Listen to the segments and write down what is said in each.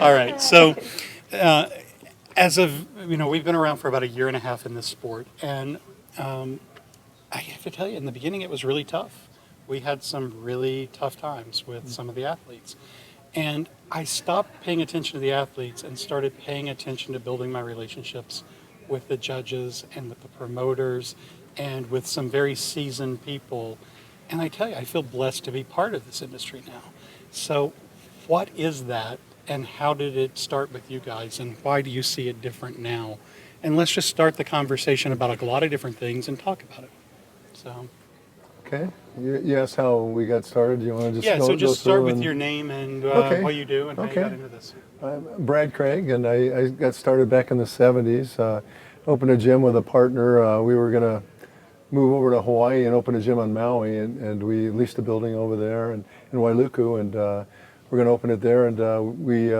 All right. So, as of, we've been around for about a year and a half in this sport. And I have to tell you, in the beginning, it was really tough. We had some really tough times with some of the athletes. And I stopped paying attention to the athletes and started paying attention to building my relationships with the judges and with the promoters and with some very seasoned people. And I tell you, I feel blessed to be part of this industry now. So what is that, and how did it start with you guys, and why do you see it different now? And let's just start the conversation about a lot of different things and talk about it. So. Okay. You asked how we got started. You want to just so just start with and... your name and what you do and how you got into this. I'm Brad Craig, and I got started back in the 70s. Opened a gym with a partner. We were going to move over to Hawaii and open a gym on Maui, and we leased a building over there in Wailuku, and we're going to open it there. And we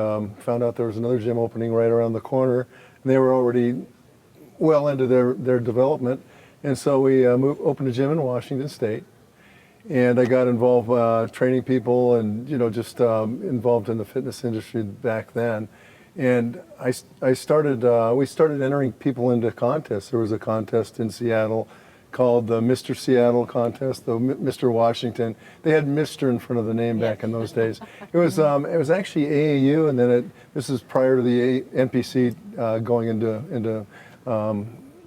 found out there was another gym opening right around the corner, and they were already well into their development. And so we opened a gym in Washington State, and I got involved training people and just involved in the fitness industry back then. And we started entering people into contests. There was a contest in Seattle called the Mr. Seattle contest, the Mr. Washington. They had Mr. in front of the name back in those days. It was actually AAU, and then this is prior to the NPC going into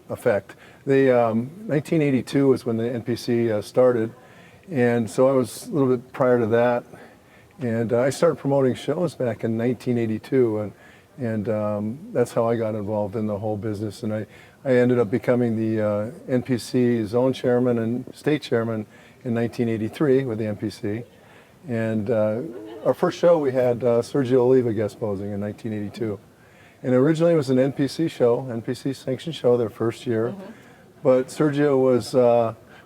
effect. 1982 was when the NPC started, and so I was a little bit prior to that, and I started promoting shows back in 1982, and that's how I got involved in the whole business, and I ended up becoming the NPC zone chairman and state chairman in 1983 with the NPC, and our first show we had Sergio Oliva guest posing in 1982. And originally it was an NPC show, NPC sanctioned show, their first year. Mm-hmm. But Sergio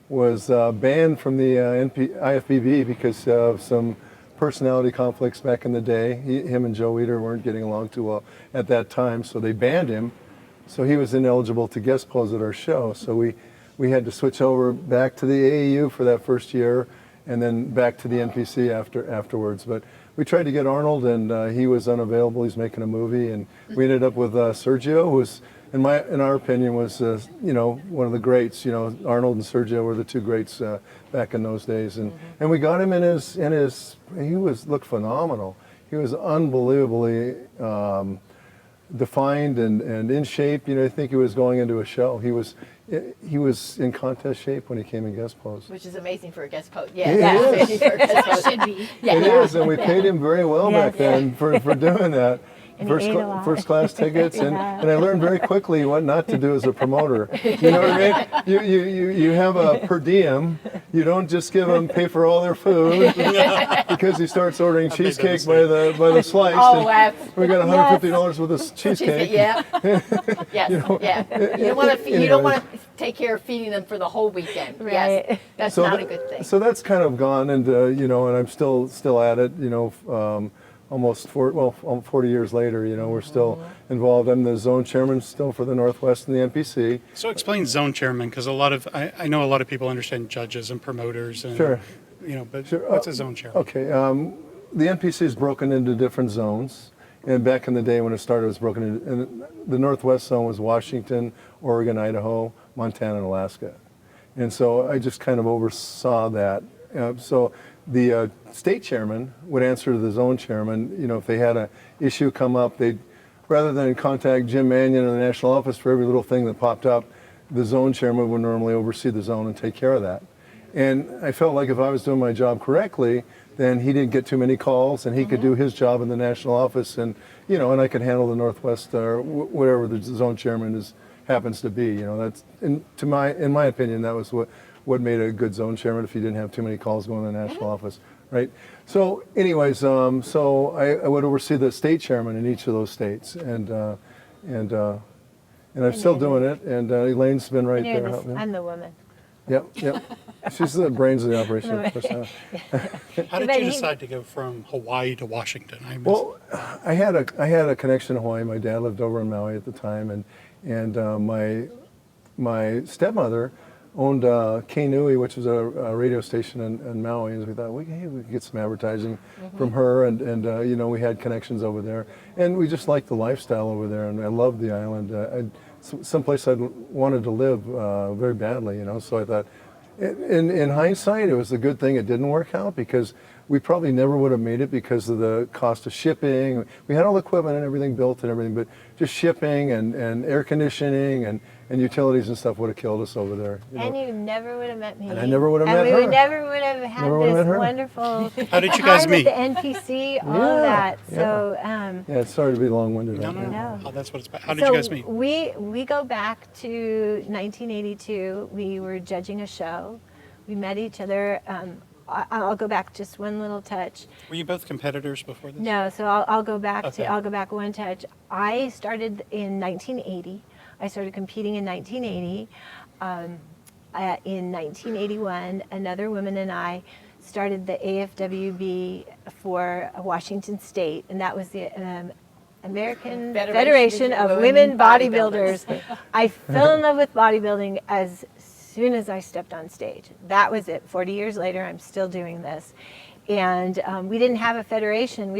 was banned from the IFBB because of some personality conflicts back in the day. Him and Joe Whitaker weren't getting along too well at that time, so they banned him. So he was ineligible to guest pose at our show. So we had to switch over back to the AAU for that first year, and then back to the NPC afterwards. But we tried to get Arnold, and he was unavailable. He's making a movie, and we ended up with Sergio, who was, in our opinion, was one of the greats. Arnold and Sergio were the two greats back in those days, and we got him in his he looked phenomenal. He was unbelievably defined and in shape. I think he was going into a show. He was in contest shape when he came in guest pose. Which is amazing for a guest pose. Yeah, it should be. Yeah. It is, and we paid him very well back then for doing that. First class tickets, and I learned very quickly what not to do as a promoter. You know what I mean? You have a per diem. You don't just pay for all their food because he starts ordering cheesecake by the slice. Oh, and we got $150 worth of cheesecake. Yeah. Yes. You don't want to take care of feeding them for the whole weekend. Right. Yes. That's not a good thing. So that's kind of gone, and and I'm still at it. Almost 40 years later, we're still involved. I'm the zone chairman still for the Northwest and the NPC. So explain zone chairman, because I know a lot of people understand judges and promoters, and sure. But what's a zone chairman? Okay, the NPC is broken into different zones, and back in the day when it started, it was broken into. And the Northwest zone was Washington, Oregon, Idaho, Montana, and Alaska, and so I just kind of oversaw that. So the state chairman would answer to the zone chairman. If they had an issue come up, rather than contact Jim Mannion in the national office for every little thing that popped up, the zone chairman would normally oversee the zone and take care of that. And I felt like if I was doing my job correctly, then he didn't get too many calls, and he could do his job in the national office, and and I could handle the Northwest or whatever the zone chairman happens to be. That's in my opinion, that was what made a good zone chairman, if you didn't have too many calls going to the national office, right? So anyways, so I would oversee the state chairman in each of those states, and I'm still doing it, and Elaine's been right there helping me. I'm the woman. Yep. She's the brains of the operation, of course. How did you decide to go from Hawaii to Washington? Well, I had a connection to Hawaii. My dad lived over in Maui at the time, and my stepmother owned Kainui, which was a radio station in Maui, and we thought, hey, we could get some advertising from her, and you know, we had connections over there, and we just liked the lifestyle over there, and I loved the island. Someplace I'd wanted to live very badly, you know. So I thought, in hindsight, it was a good thing it didn't work out, because we probably never would have made it because of the cost of shipping. We had all the equipment and everything built and everything, but just shipping and air conditioning and utilities and stuff would have killed us over there. You And know. you never would have met me. And I never would have met and her. we never would have had Never would have this met her. wonderful How did you guys time meet? at the NPC, all of that. So, Yeah, sorry to be long-winded. No, on no, that. no. No. Oh, that's what it's about. How did so you guys meet? we go back to 1982. We were judging a show. We met each other. I'll go back just one little touch. Were you both competitors before this? No, so I'll go back Okay. I'll go back one touch. I started in 1980. I started competing in 1980. In 1981, another woman and I started the AFWB for Washington State, and that was the American Federation of Women Bodybuilders. I fell in love with bodybuilding as soon as I stepped on stage. That was it. 40 years later, I'm still doing this. And we didn't have a federation.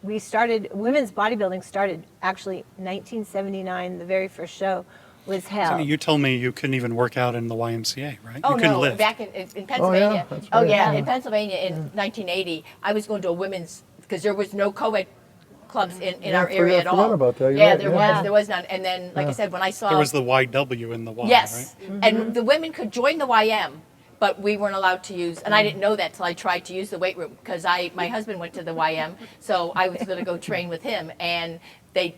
We started, women's bodybuilding started actually 1979, the very first show was held. Sonny, you told me you couldn't even work out in the YMCA, right? Oh you couldn't no! live. Back in Pennsylvania. that's Oh right. yeah, in Pennsylvania in 1980, I was going to a women's, because there was no co-ed clubs in our area at all. I forgot about that. You're Yeah, right, there yeah. there was none. And then, like I said, when I saw There was the YW in the Y, yes, right? and the women could join the YM, but we weren't allowed to use. And I didn't know that till I tried to use the weight room, because my husband went to the YM, so I was going to go train with him, and they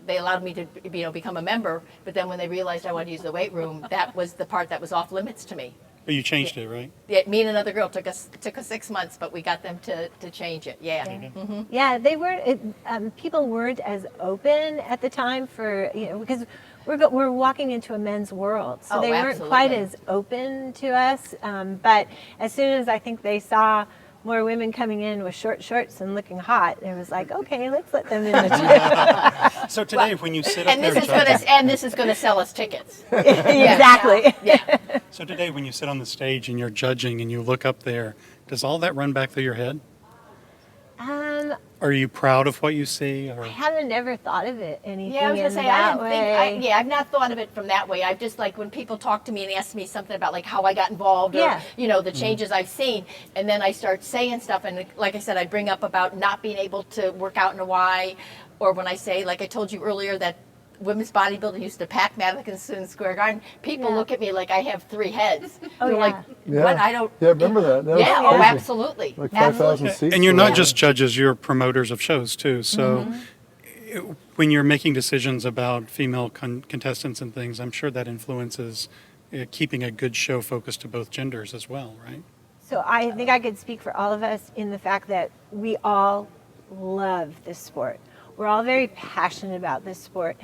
allowed me to become a member. But then when they realized I wanted to use the weight room, that was the part that was off limits to me. But you changed it, right? Yeah, me and another girl took us 6 months, but we got them to change it. Yeah. Yeah, they weren't. People weren't as open at the time for because we're walking into a men's world, so Oh, they weren't quite absolutely. as open to us. But as soon as I think they saw more women coming in with short shorts and looking hot, it was like, okay, let's let them in the gym. So today, when you sit up And there this is gonna sell us tickets. Exactly. Yeah. so today, when you sit on the stage and you're judging and you look up there, does all that run back through your head? Are you proud of what you see? Or I haven't ever thought of it anything Yeah, I was gonna in say that I way. didn't think. I've not thought of it from that way. I've just like when people talk to me and ask me something about like how I got involved or Yeah. the changes I've seen, and then I start saying stuff, and like I said, I bring up about not being able to work out in a Y, or when I say, like I told you earlier, that women's bodybuilding used to pack Madison Square Garden. People Yeah. look at me like I have 3 heads. Oh, They're yeah. like, Yeah. what? I don't. Yeah, remember that? That was Yeah. Oh, crazy. absolutely. Like 5,000 Absolutely. seats. and you're for not that. just judges; you're promoters of shows too. So, when you're making decisions about female contestants and things, I'm sure that influences keeping a good show focused to both genders as well, right? So I think I could speak for all of us in the fact that we all love this sport. We're all very passionate about this sport.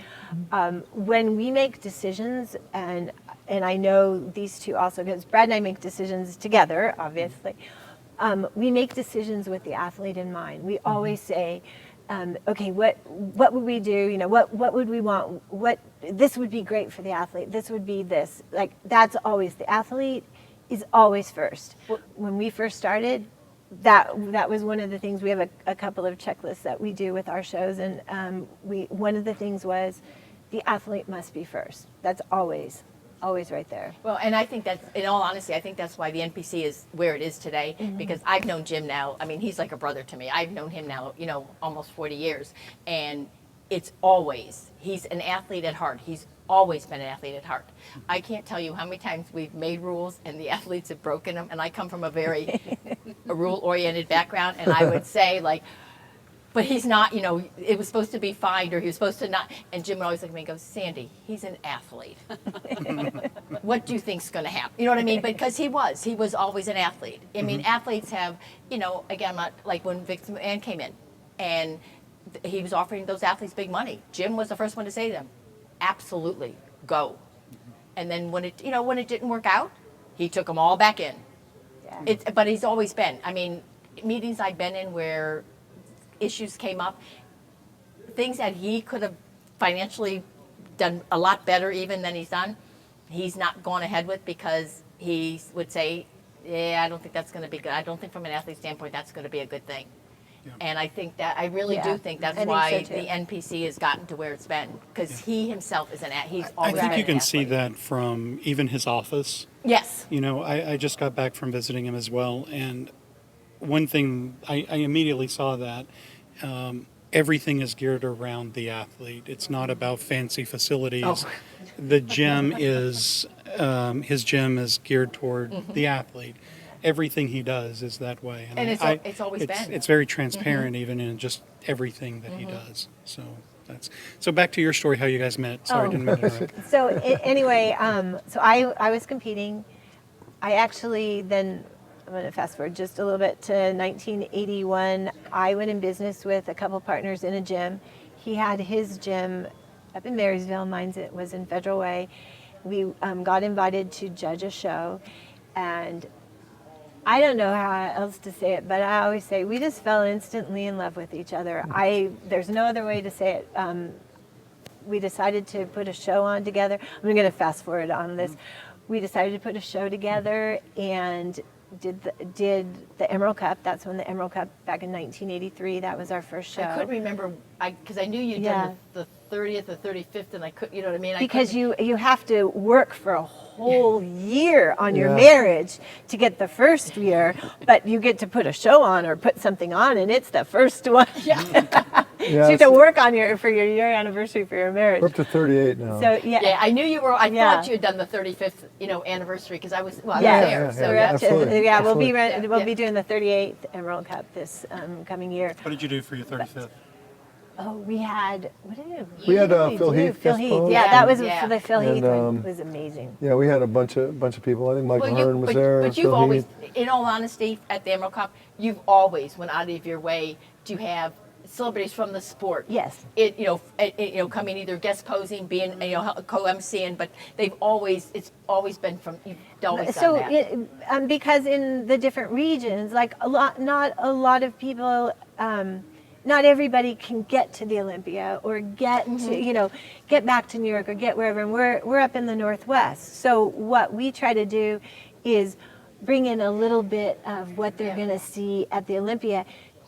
When we make decisions, and I know these two also, because Brad and I make decisions together, obviously. We make decisions with the athlete in mind. We always say, okay, what would we do? What would we want? This would be great for the athlete. This would be this. Like, that's always, the athlete is always first. When we first started, that was one of the things. We have a couple of checklists that we do with our shows, and one of the things was the athlete must be first. That's always right there. Well, and I think that's, in all honesty, I think that's why the NPC is where it is today, because I've known Jim now. I mean, he's like a brother to me. I've known him now, almost 40 years. And it's always, he's an athlete at heart. He's always been an athlete at heart. I can't tell you how many times we've made rules and the athletes have broken them. And I come from a very rule-oriented background. And I would say, like, but he's not, it was supposed to be fined, or he was supposed to not. And Jim would always look at me and go, Sandy, he's an athlete. What do you think's going to happen? You know what I mean? Because he was always an athlete. I mean, athletes have, again, like when Vic McMahon came in, and he was offering those athletes big money. Jim was the first one to say to them, absolutely, go. And then when it didn't work out, he took them all back in. Yeah. But he's always been. I mean, meetings I've been in where issues came up, things that he could have financially done a lot better even than he's done, he's not gone ahead with because he would say, yeah, I don't think that's going to be good. I don't think from an athlete standpoint that's going to be a good thing. And I think that I really do think that's why the NPC has gotten to where it's been, because he himself is he's always I think been you can an see athlete. that from even his office. Yes. You know, I just got back from visiting him as well, and one thing I immediately saw that everything is geared around the athlete. It's not about fancy facilities. Oh. The gym is his gym is geared toward the athlete. Everything he does is that way, And it's always been. It's very transparent, even in just everything that he does. So back to your story, how you guys met. Sorry, I didn't mean to interrupt. So anyway, so I was competing. I actually then, I'm going to fast forward just a little bit to 1981. I went in business with a couple partners in a gym. He had his gym up in Marysville. Mine was in Federal Way. We got invited to judge a show, and I don't know how else to say it, but I always say we just fell instantly in love with each other. There's no other way to say it. We decided to put a show on together. I'm going to fast forward on this. We decided to put a show together and did the Emerald Cup. That's when the Emerald Cup back in 1983. That was our first show. I couldn't remember, because I knew you'd done the 30th or 35th, and I couldn't, you know what I mean? Because you have to work for a whole year on your marriage to get the first year, but you get to put a show on or put something on, and it's the first one. So you have to work on for your year anniversary for your marriage. We're up to 38 now. So Yeah, I knew you were. I thought you had done the 35th, anniversary, because I was there. So we're up to, absolutely. we'll be doing the 38th Emerald Cup this coming year. What did you do for your 35th? Oh, we had We had Phil Heath. Phil guest Heath. post. Yeah, that was Yeah. for the Phil And, Heath one. It was amazing. Yeah, we had a bunch of people. I think Michael Hearn was there. But you've Phil always, Heath. in all honesty, at the Emerald Cup, you've always went out of your way to have celebrities from the sport. Yes. Coming either guest posing, being co-emceeing, but it's always been from you've always done that. Because in the different regions, like not a lot of people. Not everybody can get to the Olympia or get to, get back to New York or get wherever. And we're up in the Northwest. So what we try to do is bring in a little bit of what they're going to see at the Olympia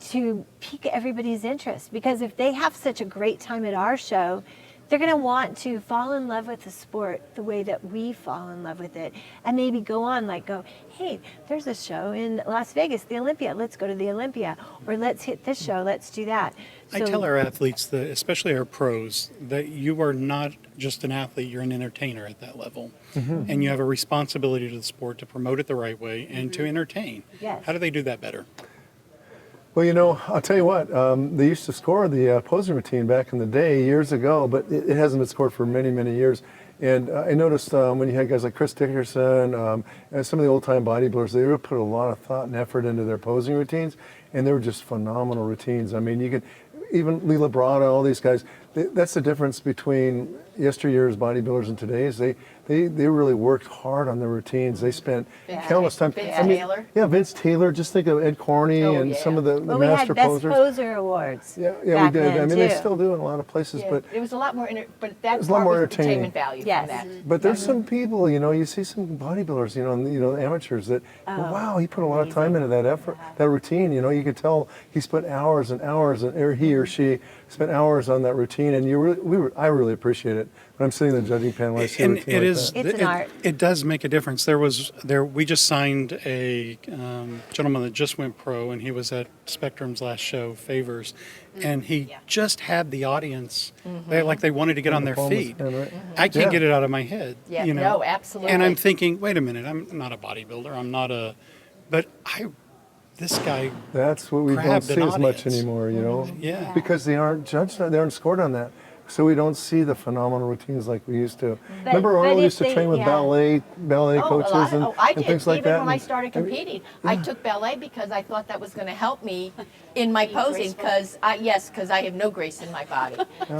to pique everybody's interest. Because if they have such a great time at our show, they're going to want to fall in love with the sport the way that we fall in love with it. And maybe go, hey, there's a show in Las Vegas, the Olympia. Let's go to the Olympia. Or let's hit this show. Let's do that. I tell our athletes, especially our pros, that you are not just an athlete, you're an entertainer at that level. Mm-hmm. And you have a responsibility to the sport to promote it the right way and to entertain. Yes. How do they do that better? Well, I'll tell you what, they used to score the posing routine back in the day, years ago, but it hasn't been scored for many, many years. And I noticed when you had guys like Chris Dickerson and some of the old-time bodybuilders, they really put a lot of thought and effort into their posing routines, and they were just phenomenal routines. I mean, you could, even Lila Brada, all these guys, that's the difference between yesteryear's bodybuilders and today's. They really worked hard on their routines. They spent countless time. Taylor. Yeah, Vince Taylor. Just think of Ed Corney and some of the master we had posers. Best Poser Awards. Yeah, we back did. then, I mean, too. they still do in a lot of places, but it was a lot more, but that was a lot part more was entertaining. entertainment value Yes. from that. But there's some people, you see some bodybuilders, amateurs that, wow, he put a lot of time into that effort, that routine. You could tell he spent hours and hours, or he or she spent hours on that routine, and I really appreciate it. When I'm sitting in the judging panel, I see a And routine it like is, that. It's an art. It does make a difference. We just signed a gentleman that just went pro, and he was at Spectrum's last show, Favors, and he just had the audience, they wanted to get on their palm of his feet. hand, right? I can't get it out of my head. Yeah, no, absolutely. And I'm thinking, wait a minute, I'm not a bodybuilder, but this guy. That's what we don't grabbed see an as much audience. anymore, Yeah. because they aren't judged, they aren't scored on that. So we don't see the phenomenal routines like we used to. Remember Arnold used to train with ballet coaches I and did. things like Even that. when I started competing, I took ballet because I thought that was going to help me in my posing. Because I have no grace in my body.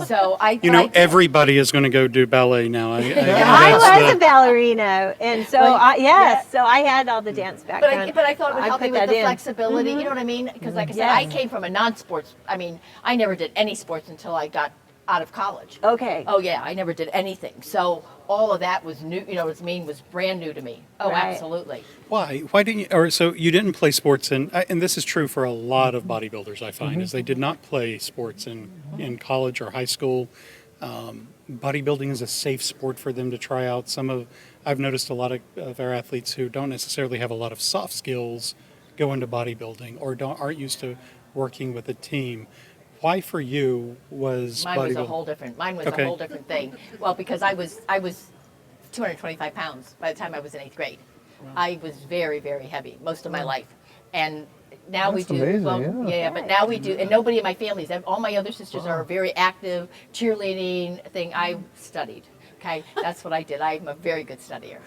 So I. Everybody is going to go do ballet now. I was a ballerina, and so so I had all the dance background. But I thought it would help me put with that the in. flexibility. You know what I mean? Because like I said, I came from a non-sports. I mean, I never did any sports until I got out of college. Okay. Oh yeah, I never did anything. So all of that was new. Was brand new to me. Oh, Right. absolutely. Why? Why didn't you? Or so you didn't play sports and this is true for a lot of bodybuilders. I find is they did not play sports in college or high school. Bodybuilding is a safe sport for them to try out. I've noticed a lot of our athletes who don't necessarily have a lot of soft skills go into bodybuilding or aren't used to working with a team. Why for you was Mine was a bodybuilding? whole different. Mine was Okay. a whole different thing. Well, because I was 225 pounds by the time I was in 8th grade. I was very, very heavy most of my life, and now That's we do. amazing, yeah. But now we do, and nobody in my family. All my other sisters are very active, cheerleading thing. I studied. Okay, that's what I did. I'm a very good studier.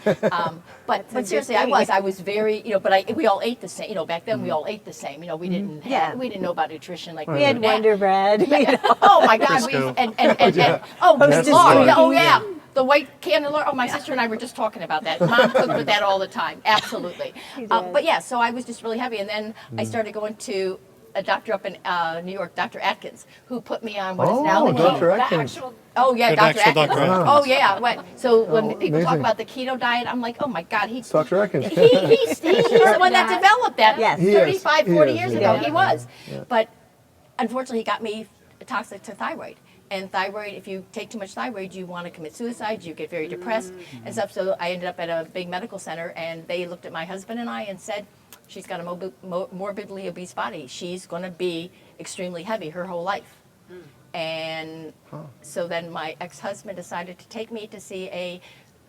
But seriously, I was very, but we all ate the same. Back then we all ate the same. We didn't Yeah. we didn't know about nutrition like We had do now. Wonder Bread. Oh my God! Crisco. That's Lord, right. oh yeah, the white cannula. Oh, my sister and I were just talking about that. Mom cooked with that all the time. Absolutely. did. But yeah, so I was just really heavy, and then I started going to a doctor up in New York, Dr. Atkins, who put me on what is now the Dr. keto. Atkins. Oh yeah, Good Dr. actual Atkins. Dr. Oh yeah. So when people talk amazing. about the keto diet, I'm like, oh my God, It's Dr. Atkins. he's the one that developed that Yes. He is. 35, He 40 is, years yeah. ago. He was. But unfortunately, he got me toxic to thyroid. And thyroid, if you take too much thyroid, you want to commit suicide, you get very depressed and stuff. So I ended up at a big medical center, and they looked at my husband and I and said, she's got a morbidly obese body. She's going to be extremely heavy her whole life. And so then my ex-husband decided to take me to see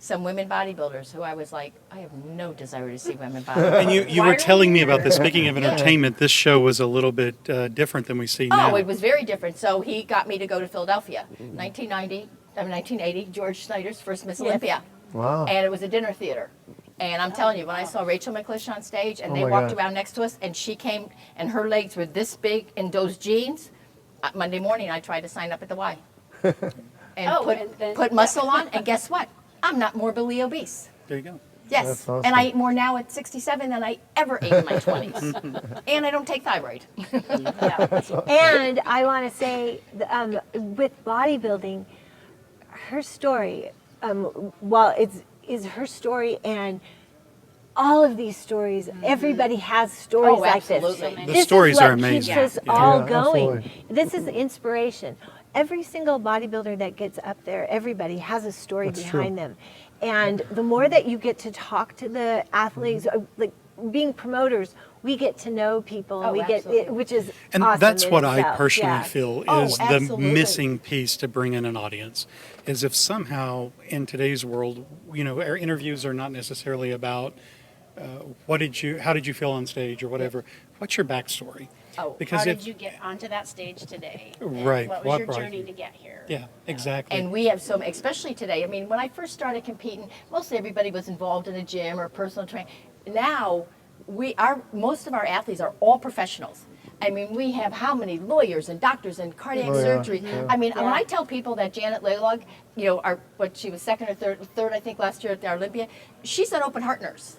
some women bodybuilders who I was like, I have no desire to see women bodybuilders. And you were telling me about this. Speaking of entertainment, this show was a little bit different than we see now. Oh, it was very different. So he got me to go to Philadelphia, 1980, George Snyder's first Miss Olympia. Wow. And it was a dinner theater. And I'm telling you, when I saw Rachel McLish on stage and they my walked God. around next to us and she came and her legs were this big in those jeans, Monday morning I tried to sign up at the Y. And put muscle on, and guess what? I'm not morbidly obese. There you go. Yes, That's awesome. and I eat more now at 67 than I ever ate in my 20s. And I don't take thyroid. And I want to say, with bodybuilding, her story, well, is her story, and all of these stories, everybody has stories Oh, like this. absolutely. The This stories is what are amazing. keeps us Yeah. all Yeah, going. absolutely. This is inspiration. Every single bodybuilder that gets up there, everybody has a story That's behind true. them. And the more that you get to talk to the athletes, like being promoters, we get to know people, and Oh, we get absolutely. which is And awesome that's in what I itself. personally Yeah. feel Oh, is the absolutely. missing piece to bring in an audience. Is if somehow in today's world, our interviews are not necessarily about how did you feel on stage or whatever. What's your backstory? Oh, because How if did you get onto that stage today? Right, What what was your brought journey you? to get here? yeah, exactly. And we have some, especially today. I mean, when I first started competing, mostly everybody was involved in a gym or personal training. Now, most of our athletes are all professionals. I mean, we have how many lawyers and doctors and cardiac Oh, yeah, surgery. yeah. I mean, when Yeah. I tell people that Janet Lalog, she was second or third, I think, last year at the Olympia, she's an open heart nurse.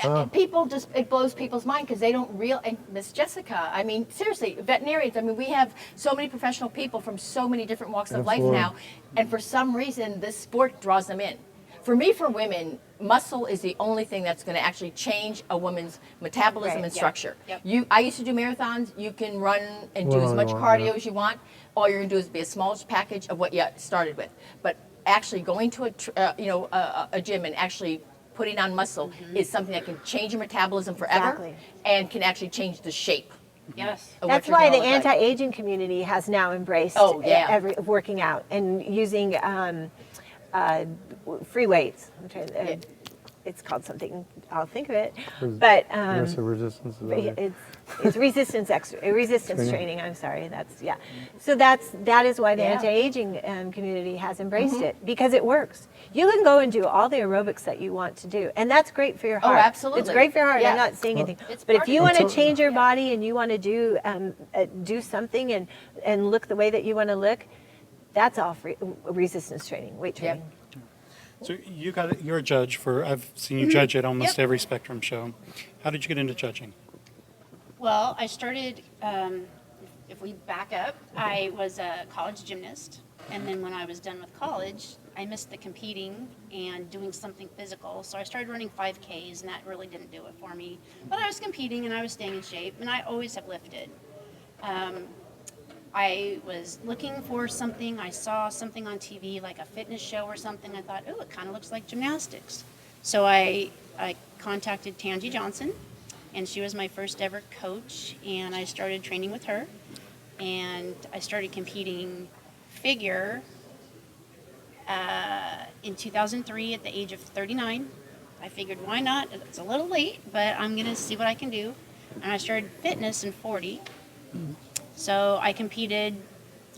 And people it blows people's mind because they don't and Miss Jessica, I mean, seriously, veterinarians, I mean, we have so many professional people from so many different walks of life Absolutely. now, and for some reason, this sport draws them in. For me, for women, muscle is the only thing that's going to actually change a woman's metabolism Right, and yeah, structure. yep. I used to do marathons. You can run and do Well, as much you want, cardio yeah. as you want. All you're going to do is be a small package of what you started with. But actually going to a gym and actually putting on muscle is something that can change your metabolism forever Exactly. and can actually change the shape. Yes. Of That's what you're why gonna the look like. anti-aging community has now embraced Oh, yeah. working out and using free weights. Yeah. It's called something. I'll think of it. But Aggressive resistance. Is that it? it's resistance training. I'm sorry. So that is why the Yeah. anti-aging community has embraced it, because it works. You can go and do all the aerobics that you want to do, and that's great for your Oh, heart. absolutely. It's great for your heart. Yeah. I'm not saying anything. It's But if part you of want to it. change your body and you want to do something and look the way that you want to look, that's all free resistance training, weight Yep. training. So you're a judge I've seen you judge at almost Yep. every Spectrum show. How did you get into judging? Well, I started if we back up, I was a college gymnast. And then when I was done with college, I missed the competing and doing something physical. So I started running 5Ks, and that really didn't do it for me. But I was competing and I was staying in shape, and I always have lifted. I was looking for something. I saw something on TV, like a fitness show or something. I thought, oh, it kind of looks like gymnastics. So I contacted Tangi Johnson, and she was my first ever coach, and I started training with her. And I started competing figure in 2003 at the age of 39. I figured, why not? It's a little late, but I'm going to see what I can do. And I started fitness in 40. So I competed,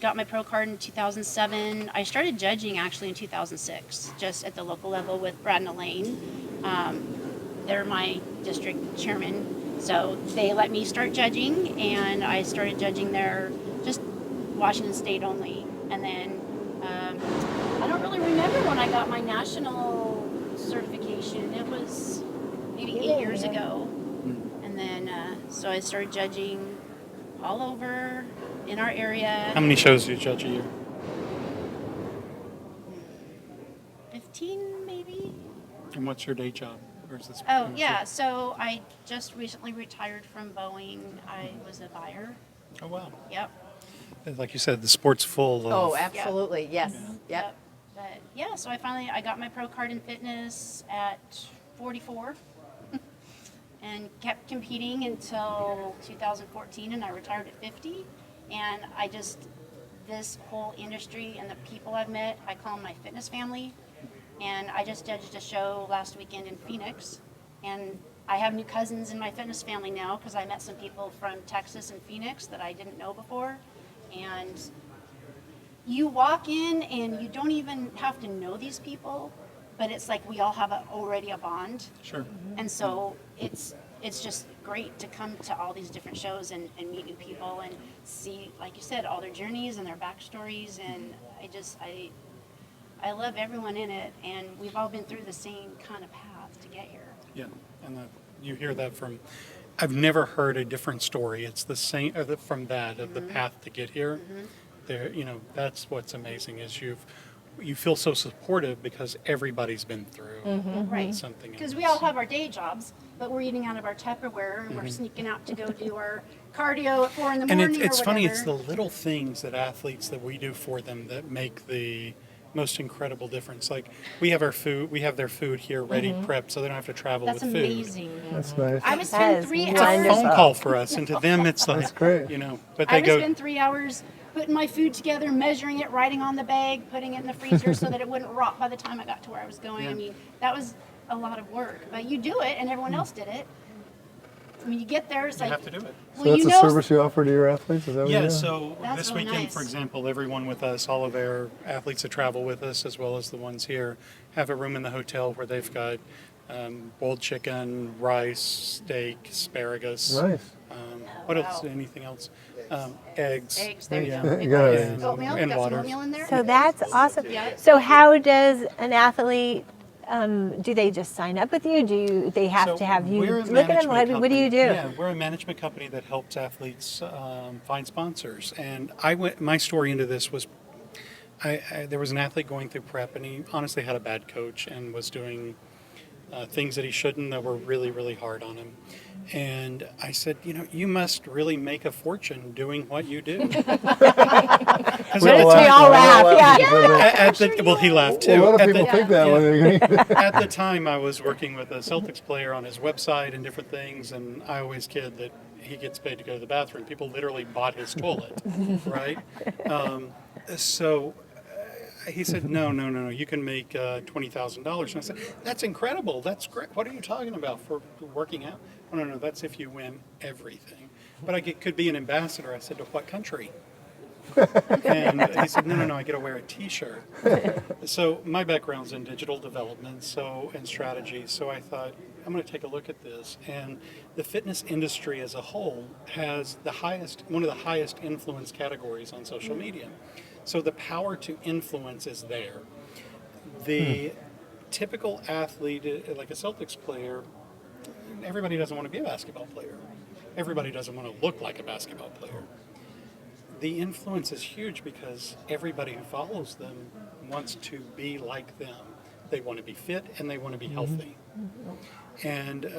got my pro card in 2007. I started judging actually in 2006, just at the local level with Brad and Elaine. They're my district chairman. So they let me start judging, and I started judging there, just Washington State only. And then I don't really remember when I got my national certification. It was maybe 8 years ago. And then, so I started judging all over in our area. How many shows do you judge a year? 15 maybe? And what's your day job? Or is this Oh, yeah. So I just recently retired from Boeing. I was a buyer. Oh, wow. Yep. Like you said, the sport's full of... Oh, absolutely, yes, yep. But yeah, so I got my pro card in fitness at 44 and kept competing until 2014, and I retired at 50. And this whole industry and the people I've met, I call them my fitness family. And I just judged a show last weekend in Phoenix, and I have new cousins in my fitness family now because I met some people from Texas and Phoenix that I didn't know before. And you walk in and you don't even have to know these people, but it's like we all have already a bond. Sure. And so it's just great to come to all these different shows and meet new people and see, like you said, all their journeys and their backstories. And I love everyone in it, and we've all been through the same kind of path to get here. Yeah, and you hear that from... I've never heard a different story. It's the same from that, of the path to get here. There, that's what's amazing is you feel so supportive because everybody's been through Right. something. Because we all have our day jobs, but we're eating out of our Tupperware, and we're sneaking out to go do our cardio at 4 in the And morning it's or funny, whatever. it's the little things that athletes that we do for them that make the most incredible difference. Like we have their food here ready, prepped, so they don't have to travel That's with food. amazing. That's nice. I would That spend is 3 It's a hours. phone call for us, and to them it's like, That's great. but I they would go, spend 3 hours putting my food together, measuring it, writing on the bag, putting it in the freezer so that it wouldn't rot by the time I got to where I was going. Yeah. I mean, that was a lot of work, but you do it, and everyone else did it. When you get there, it's you like, have to do it. So well, that's you a know, service you offer to your athletes? Is that what you Yeah, do? so That's this really weekend, for nice. example, everyone with us, all of our athletes that travel with us, as well as the ones here, have a room in the hotel where they've got boiled chicken, rice, steak, asparagus. Nice. What else? Anything else? Eggs. eggs, there you Yeah. go. You got it. And, Oatmeal, and got some water. oatmeal in there? So that's awesome. Yeah. So how does an athlete, do they just sign up with you? Do they have So to have you we're a look at them? management What do you do? company. Yeah, we're a management company that helps athletes find sponsors. And my story into this was, there was an athlete going through prep, and he honestly had a bad coach and was doing things that he shouldn't that were really, really hard on him. And I said, you must really make a fortune doing what you do. 'Cause We at the all time- laugh, yeah. well, he laughed too. Well, a lot of At people the- think that yeah. when they At the time, I was working with a Celtics player on his website and different things, and I always kid that he gets paid to go to the bathroom. People literally bought his toilet, right? So he said, no, you can make $20,000. And I said, that's incredible. That's great. What are you talking about for working out? Oh, no, that's if you win everything. But I could be an ambassador. I said, to what country? And he said, no, I get to wear a T-shirt. So my background's in digital development and strategy. So I thought, I'm going to take a look at this. And the fitness industry as a whole has one of the highest influence categories on social media. So the power to influence is there. The typical athlete, like a Celtics player, everybody doesn't want to be a basketball player. Everybody doesn't want to look like a basketball player. the influence is huge because everybody who follows them wants to be like them. They want to be fit and they want to be healthy. And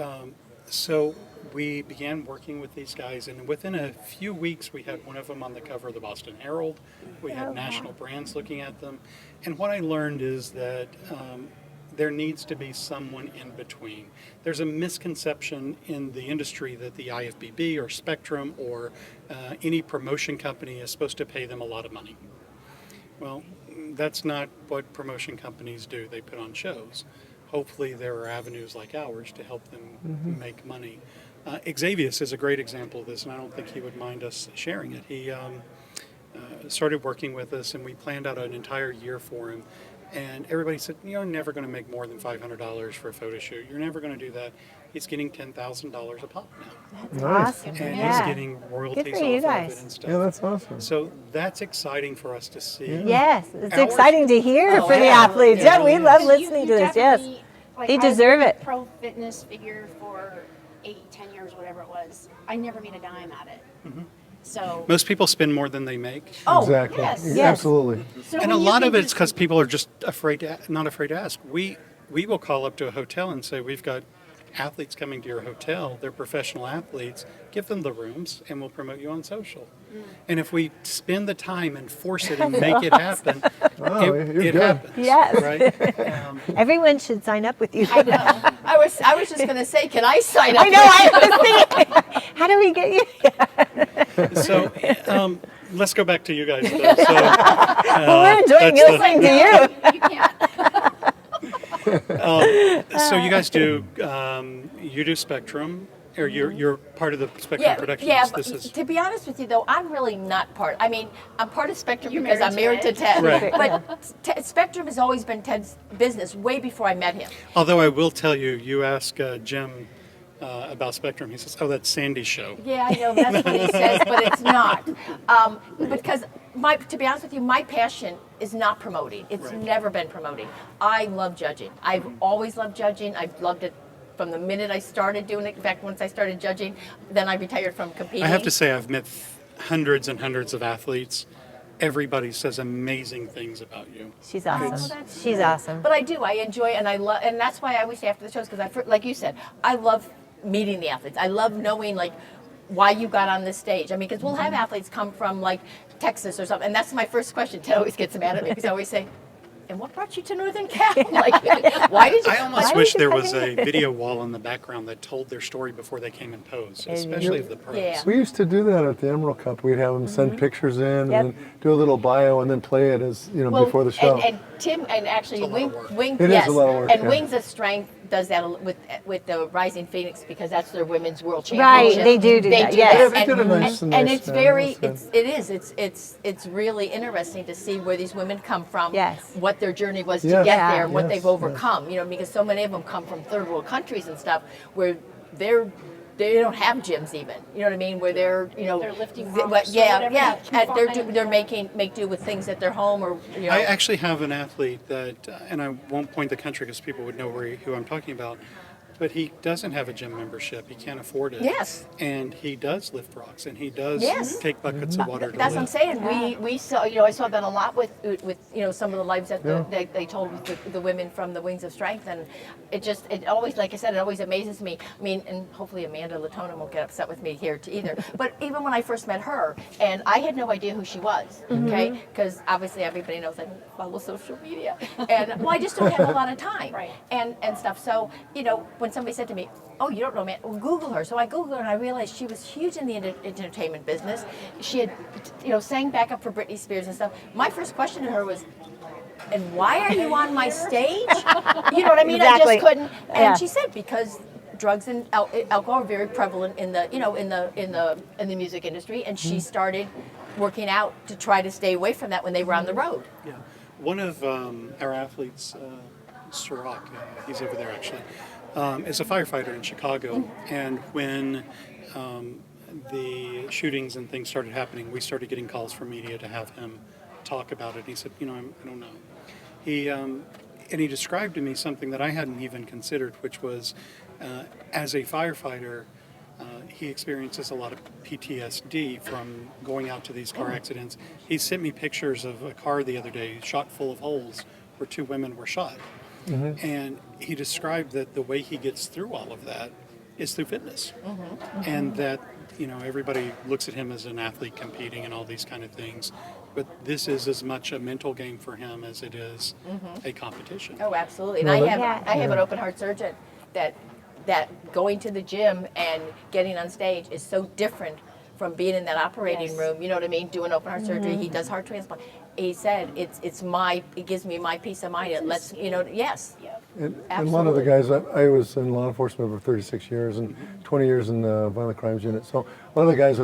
so we began working with these guys, and within a few weeks, we had one of them on the cover of the Boston Herald. We had national brands looking at them. And what I learned is that there needs to be someone in between. There's a misconception in the industry that the IFBB or Spectrum or any promotion company is supposed to pay them a lot of money. Well, that's not what promotion companies do. They put on shows. Hopefully there are avenues like ours to help them make money. Xavius is a great example of this, and I don't think he would mind us sharing it. He started working with us, and we planned out an entire year for him. And everybody said, you're never going to make more than $500 for a photo shoot. You're never going to do that. He's getting $10,000 a pop now. That's Nice. awesome. And Yeah. he's getting royalties Good for you off of guys. it and stuff. Yeah, that's awesome. So that's exciting for us to see. Yes, it's Ours- exciting to hear Oh, for the yeah. athletes. It Yeah, we really love is. listening to this. Yes. definitely- like, They I was deserve a it. Pro fitness figure for 8-10 years, whatever it was. I never made a dime at it. So Most people spend more than they make. Oh, Exactly. yes. Yes. Absolutely. so And a when you lot can of it's just- because people are just not afraid to ask. We will call up to a hotel and say, we've got athletes coming to your hotel. They're professional athletes. Give them the rooms and we'll promote you on social. And if we spend the time and force it and make it happen, Wow, it you're good. happens. Yes. Right? Everyone should sign up with you. I know. I was just going to say, can I sign up? I know. I was thinking, how do we get you? So let's go back to you guys. Though. So, Well, we're enjoying that's the- listening to you. you can't. So you guys do you do Spectrum, or you're part of the Spectrum Yeah, Productions. yeah. This is To be honest with you, though, I'm really not part. I mean, I'm part of Spectrum You're because I'm married married to to Ted. Right. But Spectrum has always been Ted's business way before I met him. Although I will tell you, you ask Jim about Spectrum, he says, "Oh, that's Sandy's show." Yeah, I know that's what he says, but it's not. Because to be honest with you, my passion is not promoting. It's Right. never been promoting. I love judging. I've always loved judging. I've loved it from the minute I started doing it. In fact, once I started judging, then I retired from competing. I have to say, I've met hundreds and hundreds of athletes. Everybody says amazing things about you. She's Oh, awesome. that's She's good. awesome. But I do. I enjoy and I love, and that's why I always say after the shows, because like you said, I love meeting the athletes. I love knowing like why you got on this stage. I mean, because we'll have athletes come from like Texas or something, and that's my first question. Ted always gets mad at me because I always say, "And what brought you to Northern Cal? Like, why did you?" I almost Why wish would there you was fucking- a video wall in the background that told their story before they came and posed, especially of the pros. Yeah. We used to do that at the Emerald Cup. We'd have them send pictures in Yep. and then do a little bio and then play it as, before the show. And Tim and actually It's a lot of work. Wings, It is yes, a lot of work, and yeah. Wings of Strength does that with the Rising Phoenix because that's their women's world Right, championship. they do that, yes. Yeah, they did a nice- and nice it's thing. very That's it's really interesting to see where these women come from, Yes. what their journey was to Yes. get Yeah. there, and what Yes, they've overcome. Because so many of them come from third world countries and stuff where they don't have gyms even. You know what I mean? Where they're They're lifting th- rocks or yeah, whatever yeah, they can and find. they're make do with things at their home or I actually have an athlete that, and I won't point the country because people would know who I'm talking about, but he doesn't have a gym membership. He can't afford it. Yes. And he does lift rocks, and he does Yes. take buckets of water to That's what I'm lift. saying. We saw I saw that a lot with some of the lives that they told with the women from the Wings of Strength, and it always, like I said, it always amazes me. I mean, and hopefully Amanda Latona won't get upset with me here either. But even when I first met her, and I had no idea who she was, okay, because obviously everybody knows I don't follow social media, and I just don't have a lot of time, Right. and stuff. So when somebody said to me, "Oh, you don't know, man? Well, Google her." So I Googled her, and I realized she was huge in the entertainment business. She had, sang backup for Britney Spears and stuff. My first question to her was, "And why are you on my stage?" You know what I mean? Exactly. I just couldn't. And Yeah. she said, "Because drugs and alcohol are very prevalent in the, in the music industry," and she started working out to try to stay away from that when they were on the road. Yeah. One of our athletes, Sirach, he's over there actually, is a firefighter in Chicago. And when the shootings and things started happening, we started getting calls from media to have him talk about it. He said, I don't know. And he described to me something that I hadn't even considered, which was as a firefighter, He experiences a lot of PTSD from going out to these car accidents. He sent me pictures of a car the other day shot full of holes where 2 women were shot. And he described that the way he gets through all of that is through fitness. And that, everybody looks at him as an athlete competing and all these kind of things. But this is as much a mental game for him as it is a competition. Oh, absolutely. And No, I have an open heart surgeon that going to the gym and getting on stage is so different from being in that operating room, you know what I mean, doing open heart surgery. He does heart transplant. He said it gives me my peace of mind. It lets, yes. And a lot of the guys, I was in law enforcement for 36 years and 20 years in the violent crimes unit. So a lot of the guys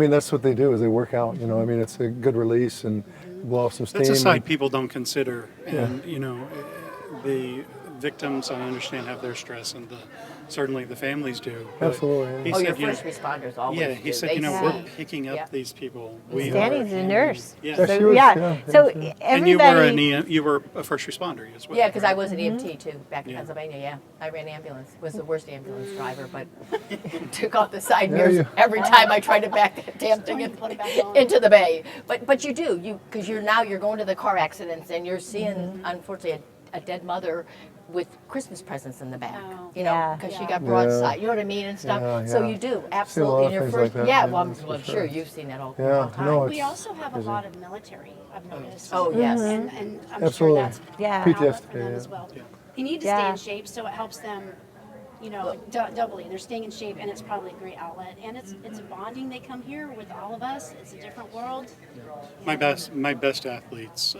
that's what they do is they work out, it's a good release and blow off some steam. That's a side people don't consider. And, the victims, I understand, have their stress, and certainly the families do. But Absolutely. He Your said, first responders always yeah, do. he said, They we're see. picking up Yeah. these people. Danny's a nurse. Yeah. Yeah, she was, yeah. So yeah. And you were everybody. you were a first responder as well. Yeah, because I was an EMT too back in Yeah. Pennsylvania. Yeah, I ran ambulance. Was the worst ambulance driver, but took off the side Yeah, mirrors you- every time I tried to back that damn thing When you put it back on. into the bay. But you do because you're going to the car accidents and you're seeing unfortunately a dead mother with Christmas presents in the back. Oh. Yeah. Because she Yeah. got broadside. You know what I mean and stuff. Yeah, So yeah. you do Seen a lot absolutely. of And your things first, like that, yeah. yeah, Well, that's for I'm sure. sure you've seen that all the Yeah, time. no, We it's also have a crazy. lot of military, I've noticed. Oh, yes. And I'm Absolutely. sure that's Yeah. an outlet for PTSD, them yeah. as well. You need to Yeah. stay in shape, so it helps them, doubly. They're staying in shape, and it's probably a great outlet. And it's a bonding. They come here with all of us. It's a different world. My best athletes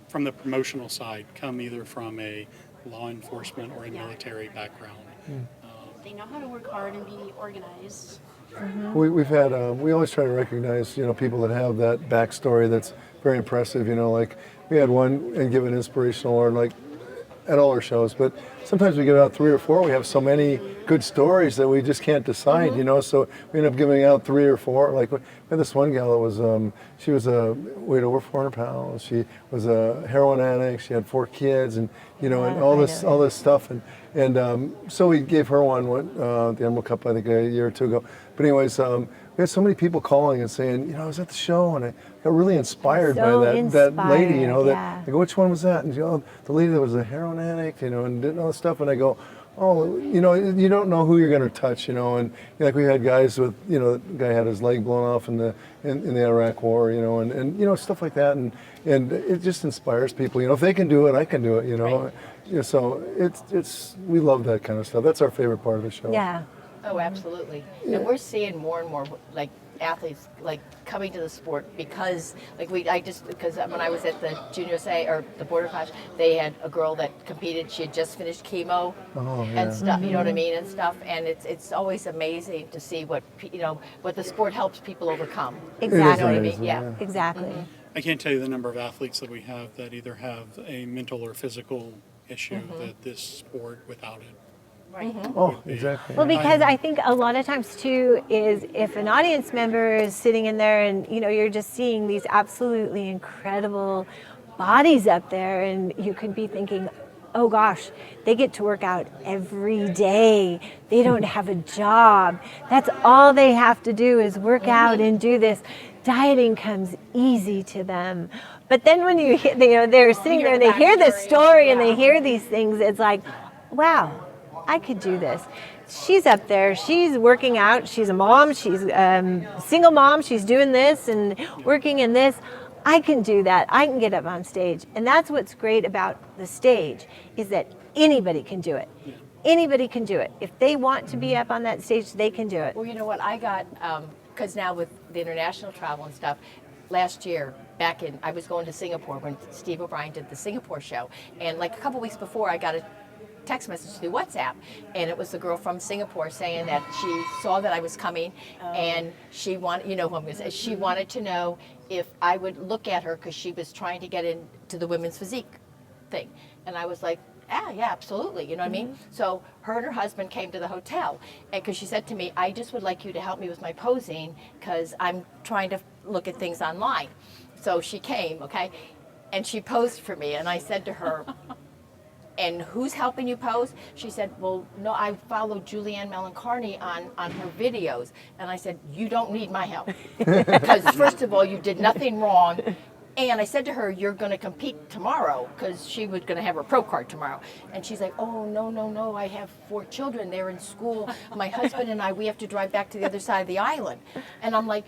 from the promotional side come either from a law enforcement or a military background. They know how to work hard and be organized. We've had, we always try to recognize, people that have that backstory that's very impressive, like we had one and give an inspirational or like at all our shows, but sometimes we give out 3 or 4. We have so many good stories that we just can't decide, so we end up giving out 3 or 4. Like we had this one gal that was, she was weighed over 400 pounds. She was a heroin addict. She had 4 kids and, and all this stuff. And so we gave her one the Emerald Cup, I think a year or 2 ago. But anyways, we had so many people calling and saying, I was at the show and I got really inspired So by that lady, inspired, that yeah. I go, which one was that? And the lady that was a heroin addict, and did all this stuff. And I go, oh, you don't know who you're going to touch, and like we had guys with, the guy had his leg blown off in the Iraq War, and stuff like that, and it just inspires people. If they can do it, I can do it. Right. So it's we love that kind of stuff. That's our favorite part of the show. Yeah. Oh, absolutely. And we're seeing more and more like athletes like coming to the sport because because when I was at the Junior USA or the Border Clash, they had a girl that competed. She had just finished chemo and stuff. You know what I mean and stuff. And it's always amazing to see what what the sport helps people overcome. Exactly. You know what I mean? amazing, Yeah. Exactly. I can't tell you the number of athletes that we have that either have a mental or physical issue that this sport without it. Right. Oh, exactly. Well, because I think a lot of times too is if an audience member is sitting in there and you're just seeing these absolutely incredible bodies up there, and you could be thinking, oh gosh, they get to work out every day. They don't have a job. That's all they have to do is work out and do this. Dieting comes easy to them. But then when they're sitting there and they hear this story and they hear these things, it's like, wow, I could do this. She's up there, she's working out, she's a mom, she's single mom, she's doing this and working in this. I can do that. I can get up on stage. And that's what's great about the stage is that anybody can do it. Anybody can do it. If they want to be up on that stage, they can do it. Well, you know what? I got, because now with the international travel and stuff, last year, I was going to Singapore when Steve O'Brien did the Singapore show. And like a couple weeks before, I got a text message through WhatsApp, and it was the girl from Singapore saying that she saw that I was coming, and she wanted, who I'm going to say, she wanted to know if I would look at her because she was trying to get into the women's physique thing. And I was like, yeah, absolutely, you know what I mean? So her and her husband came to the hotel, and because she said to me, I just would like you to help me with my posing because I'm trying to look at things online. So she came, okay, and she posed for me, and I said to her, and who's helping you pose? She said, well, no, I follow Julianne Melancarney on her videos. And I said, you don't need my help. Because first of all, you did nothing wrong. And I said to her, you're going to compete tomorrow, because she was going to have her pro card tomorrow. And she's like, oh, no, I have 4 children. They're in school. My husband and I, we have to drive back to the other side of the island. And I'm like,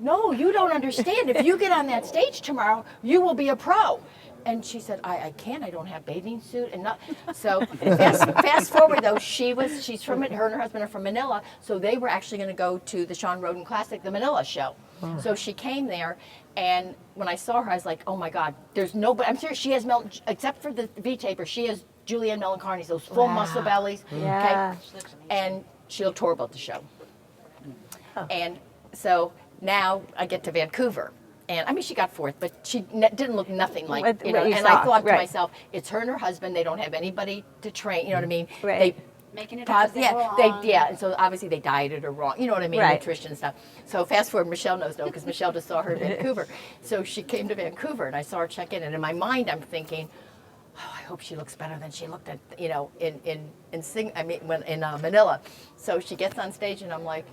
no, you don't understand. If you get on that stage tomorrow, you will be a pro. And she said, I can't. I don't have bathing suit and not. So fast forward though, she's from, her and her husband are from Manila, so they were actually going to go to the Sean Roden Classic, the Manila show. Oh. So she came there, and when I saw her, I was like, oh my God, there's nobody. I'm serious. She has except for the V taper, she has Julianne Melancarney's, those full muscle bellies. Yeah. Okay? And she'll tour about the show. Oh. And so now I get to Vancouver. And I mean, she got 4th, but she didn't look nothing like, you know. And I thought to myself, it's her and her husband. They don't have anybody to train. You know what I mean? Right. Making it up as they go along. And so obviously they dieted her wrong. You know what I mean? Right. Nutrition and stuff. So fast forward, Michelle knows though, because Michelle just saw her in Vancouver. So she came to Vancouver, and I saw her check in, and in my mind I'm thinking, oh, I hope she looks better than she looked at, you know, in Manila. So she gets on stage, and I'm like,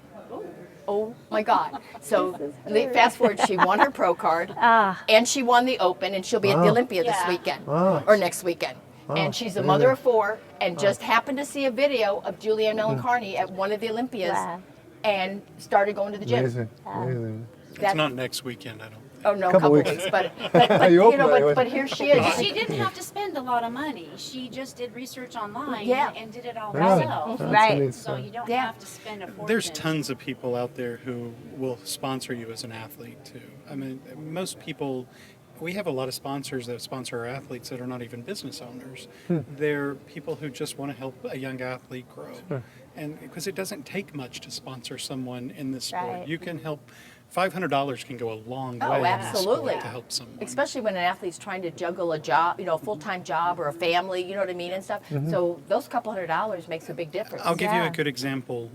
oh my God. So fast forward, she won her pro card, and she won the Open, and she'll be at the Olympia this weekend, or next weekend. And she's a mother of 4, and just happened to see a video of Julianne Melancarney at one of the Olympias, and started going to the gym. Amazing. It's not next weekend, I don't think. Oh no, couple weeks, but you know, but here she is. She didn't have to spend a lot of money. She just did research online and did it all Yeah. herself. Right. So you don't have to spend a fortune. There's tons of people out there who will sponsor you as an athlete too. I mean, most people, we have a lot of sponsors that sponsor our athletes that are not even business owners. They're people who just want to help a young athlete grow. And because it doesn't take much to sponsor someone in this sport. Right. You can help. $500 can go a long way Oh, in this absolutely. sport to help someone. Especially when an athlete's trying to juggle a job, you know, a full-time job or a family, you know what I mean, and stuff. So those couple $100 makes a big difference. I'll give you a good example.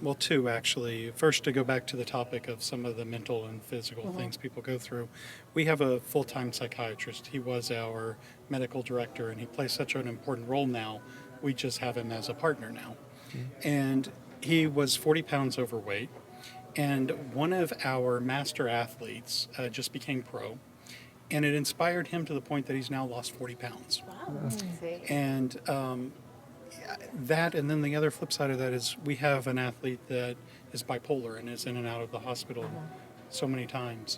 Well, 2 actually. First, to go back to the topic of some of the mental and physical things people go through. We have a full-time psychiatrist. He was our medical director, and he plays such an important role now. We just have him as a partner now. And he was 40 pounds overweight. And one of our master athletes just became pro. And it inspired him to the point that he's now lost 40 pounds. Wow. See? And that, and then the other flip side of that is we have an athlete that is bipolar and is in and out of the hospital so many times.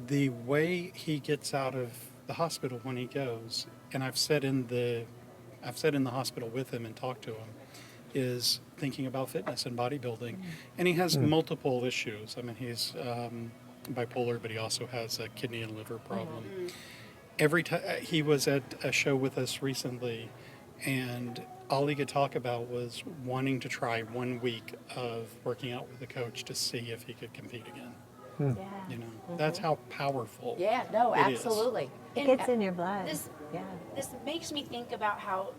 The way he gets out of the hospital when he goes, and I've sat in the hospital with him and talked to him, is thinking about fitness and bodybuilding. And he has multiple issues. I mean, he's bipolar, but he also has a kidney and liver problem. Every time he was at a show with us recently, and all he could talk about was wanting to try 1 week of working out with a coach to see if he could compete again. You know, that's how powerful. Yeah, no, it is. absolutely. It gets in your blood. This Yeah. this makes me think about how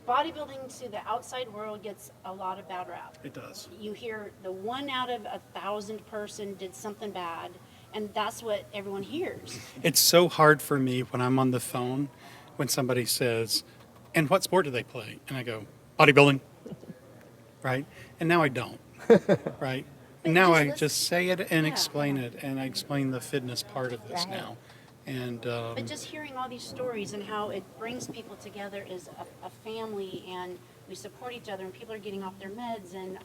bodybuilding to the outside world gets a lot of bad rap. It does. You hear the 1 out of 1,000 person did something bad, and that's what everyone hears. It's so hard for me when I'm on the phone when somebody says, and what sport do they play? And I go, bodybuilding. Right? And now I don't. Right? And now I just say it and explain it, and I explain the fitness part of this now. And But just hearing all these stories and how it brings people together as a family, and we support each other, and people are getting off their meds and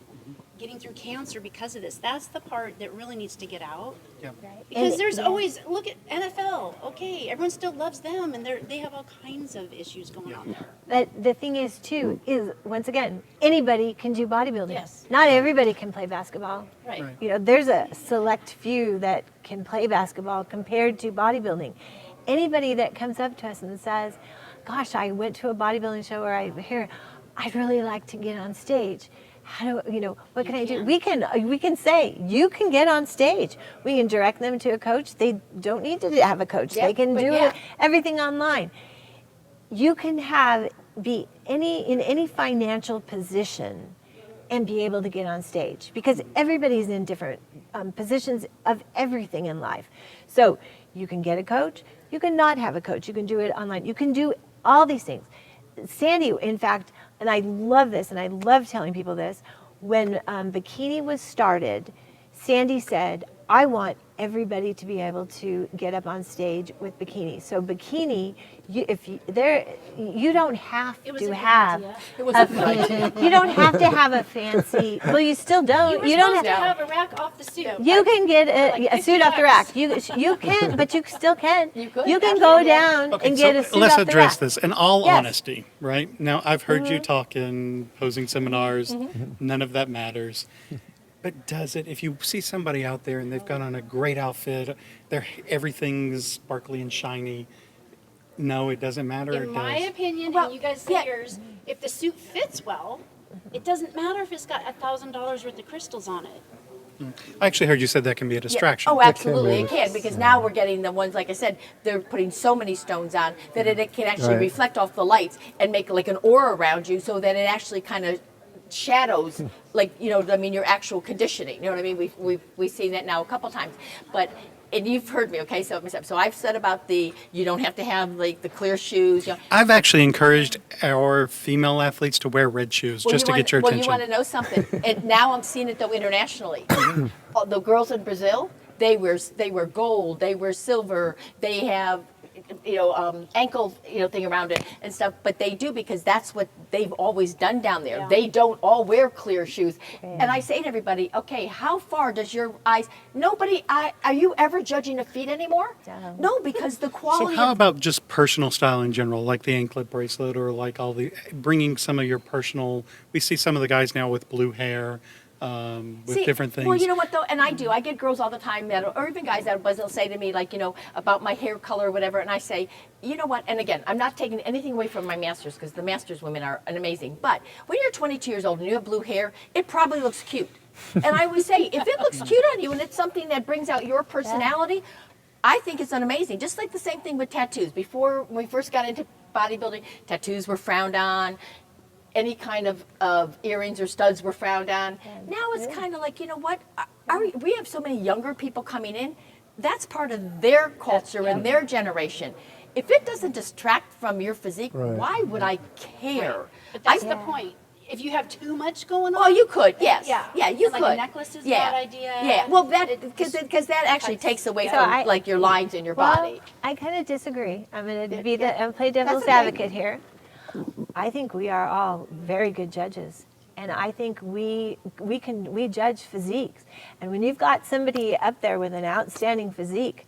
getting through cancer because of this. That's the part that really needs to get out. yeah. Because And- there's always, look at NFL. Okay, everyone still loves them, and they have all kinds of issues going on there. But the thing is, too, is once again, anybody can do bodybuilding. Yes. Not everybody can play basketball. Right. Right. You know, there's a select few that can play basketball compared to bodybuilding. Anybody that comes up to us and says, gosh, I went to a bodybuilding show, or I'd really like to get on stage. How do, you know, what can I do? We can say, you can get on stage. We can direct them to a coach. They don't need to have a coach. Yeah, they can but do yeah. everything online. You can be in any financial position and be able to get on stage, because everybody's in different positions of everything in life. So you can get a coach, you can not have a coach, you can do it online, you can do all these things. Sandy, in fact, and I love this, and I love telling people this, when bikini was started, Sandy said, I want everybody to be able to get up on stage with bikini. So bikini, you don't have It was to a good have idea. It was a good idea. you don't have to have a fancy. Well, you still don't. You don't supposed have. to have a rack off the suit. You can get Like a suit 50 off the rack. bucks. You can, but you still can. You could, can go absolutely. down Okay, and so get a suit let's off the address rack. this in all Yes. honesty, right? Now, I've heard you talk in posing seminars. None of that matters. But does it? If you see somebody out there and they've got on a great outfit, everything's sparkly and shiny. No, it doesn't matter. In It my does. opinion, Well, and you guys say yeah. yours, if the suit fits well, it doesn't matter if it's got $1,000 worth of crystals on it. I actually heard you said that can be a distraction. Oh, absolutely, be. it can, because now we're getting the ones, like I said, they're putting so many stones on that it can actually Right. reflect off the lights and make like an aura around you, so that it actually kind of shadows, like, your actual conditioning. You know what I mean? We've seen that now a couple times, but. And you've heard me, okay? So I've said about you don't have to have like the clear shoes. I've actually encouraged our female athletes to wear red shoes just to get your attention. Well, you want to know something? And now I'm seeing it though internationally. The girls in Brazil, they wear gold, they wear silver, they have ankle thing around it and stuff. But they do because that's what they've always done down there. Yeah. They don't all wear clear shoes. And I say to everybody, okay, how far does your eyes? Are you ever judging a feet anymore? No, because the So quality. how about just personal style in general, like the anklet bracelet or like bringing some of your personal, we see some of the guys now with blue hair, with different things. Well, you know what though, and I do. I get girls all the time or even guys they'll say to me like, about my hair color or whatever, and I say, you know what? And again, I'm not taking anything away from my masters because the masters women are amazing. But when you're 22 years old and you have blue hair, it probably looks cute. And I always say, if it looks cute on you and it's something that brings out your personality, I think it's amazing. Just like the same thing with tattoos. Before, when we first got into bodybuilding, tattoos were frowned on. Any kind of earrings or studs were frowned on. Now it's kind of like, you know what? We have so many younger people coming in. That's part of their culture and their generation. If it doesn't distract from your physique, Right. why would I care? But that's the point. If you have too much going on. Well, you could, yes. Yeah. Yeah, you And could. like a necklace is a bad idea. Yeah, well, because that actually takes away So from I- like your lines in your Well, body. I kind of disagree. I'm going to play devil's okay. advocate here. I think we are all very good judges, and I think we judge physiques. And when you've got somebody up there with an outstanding physique,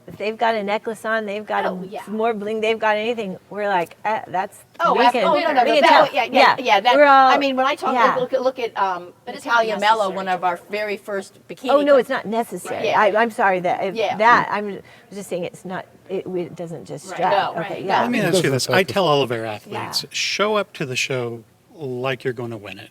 if they've got a necklace on, they've got more bling, they've got anything, we're like, that's Oh, we can, no, we can that, tell. yeah. That, We're all, I mean, when I talk, yeah. look at it's Natalia not Mello, necessary. one of our very first bikini. Oh no, it's not necessary. Yeah. I'm sorry that Yeah. that I'm just saying it's not. It doesn't just Right. strap. No, okay, right. yeah. Let me ask you this. I tell all of our athletes, Yeah. show up to the show like you're going to win it.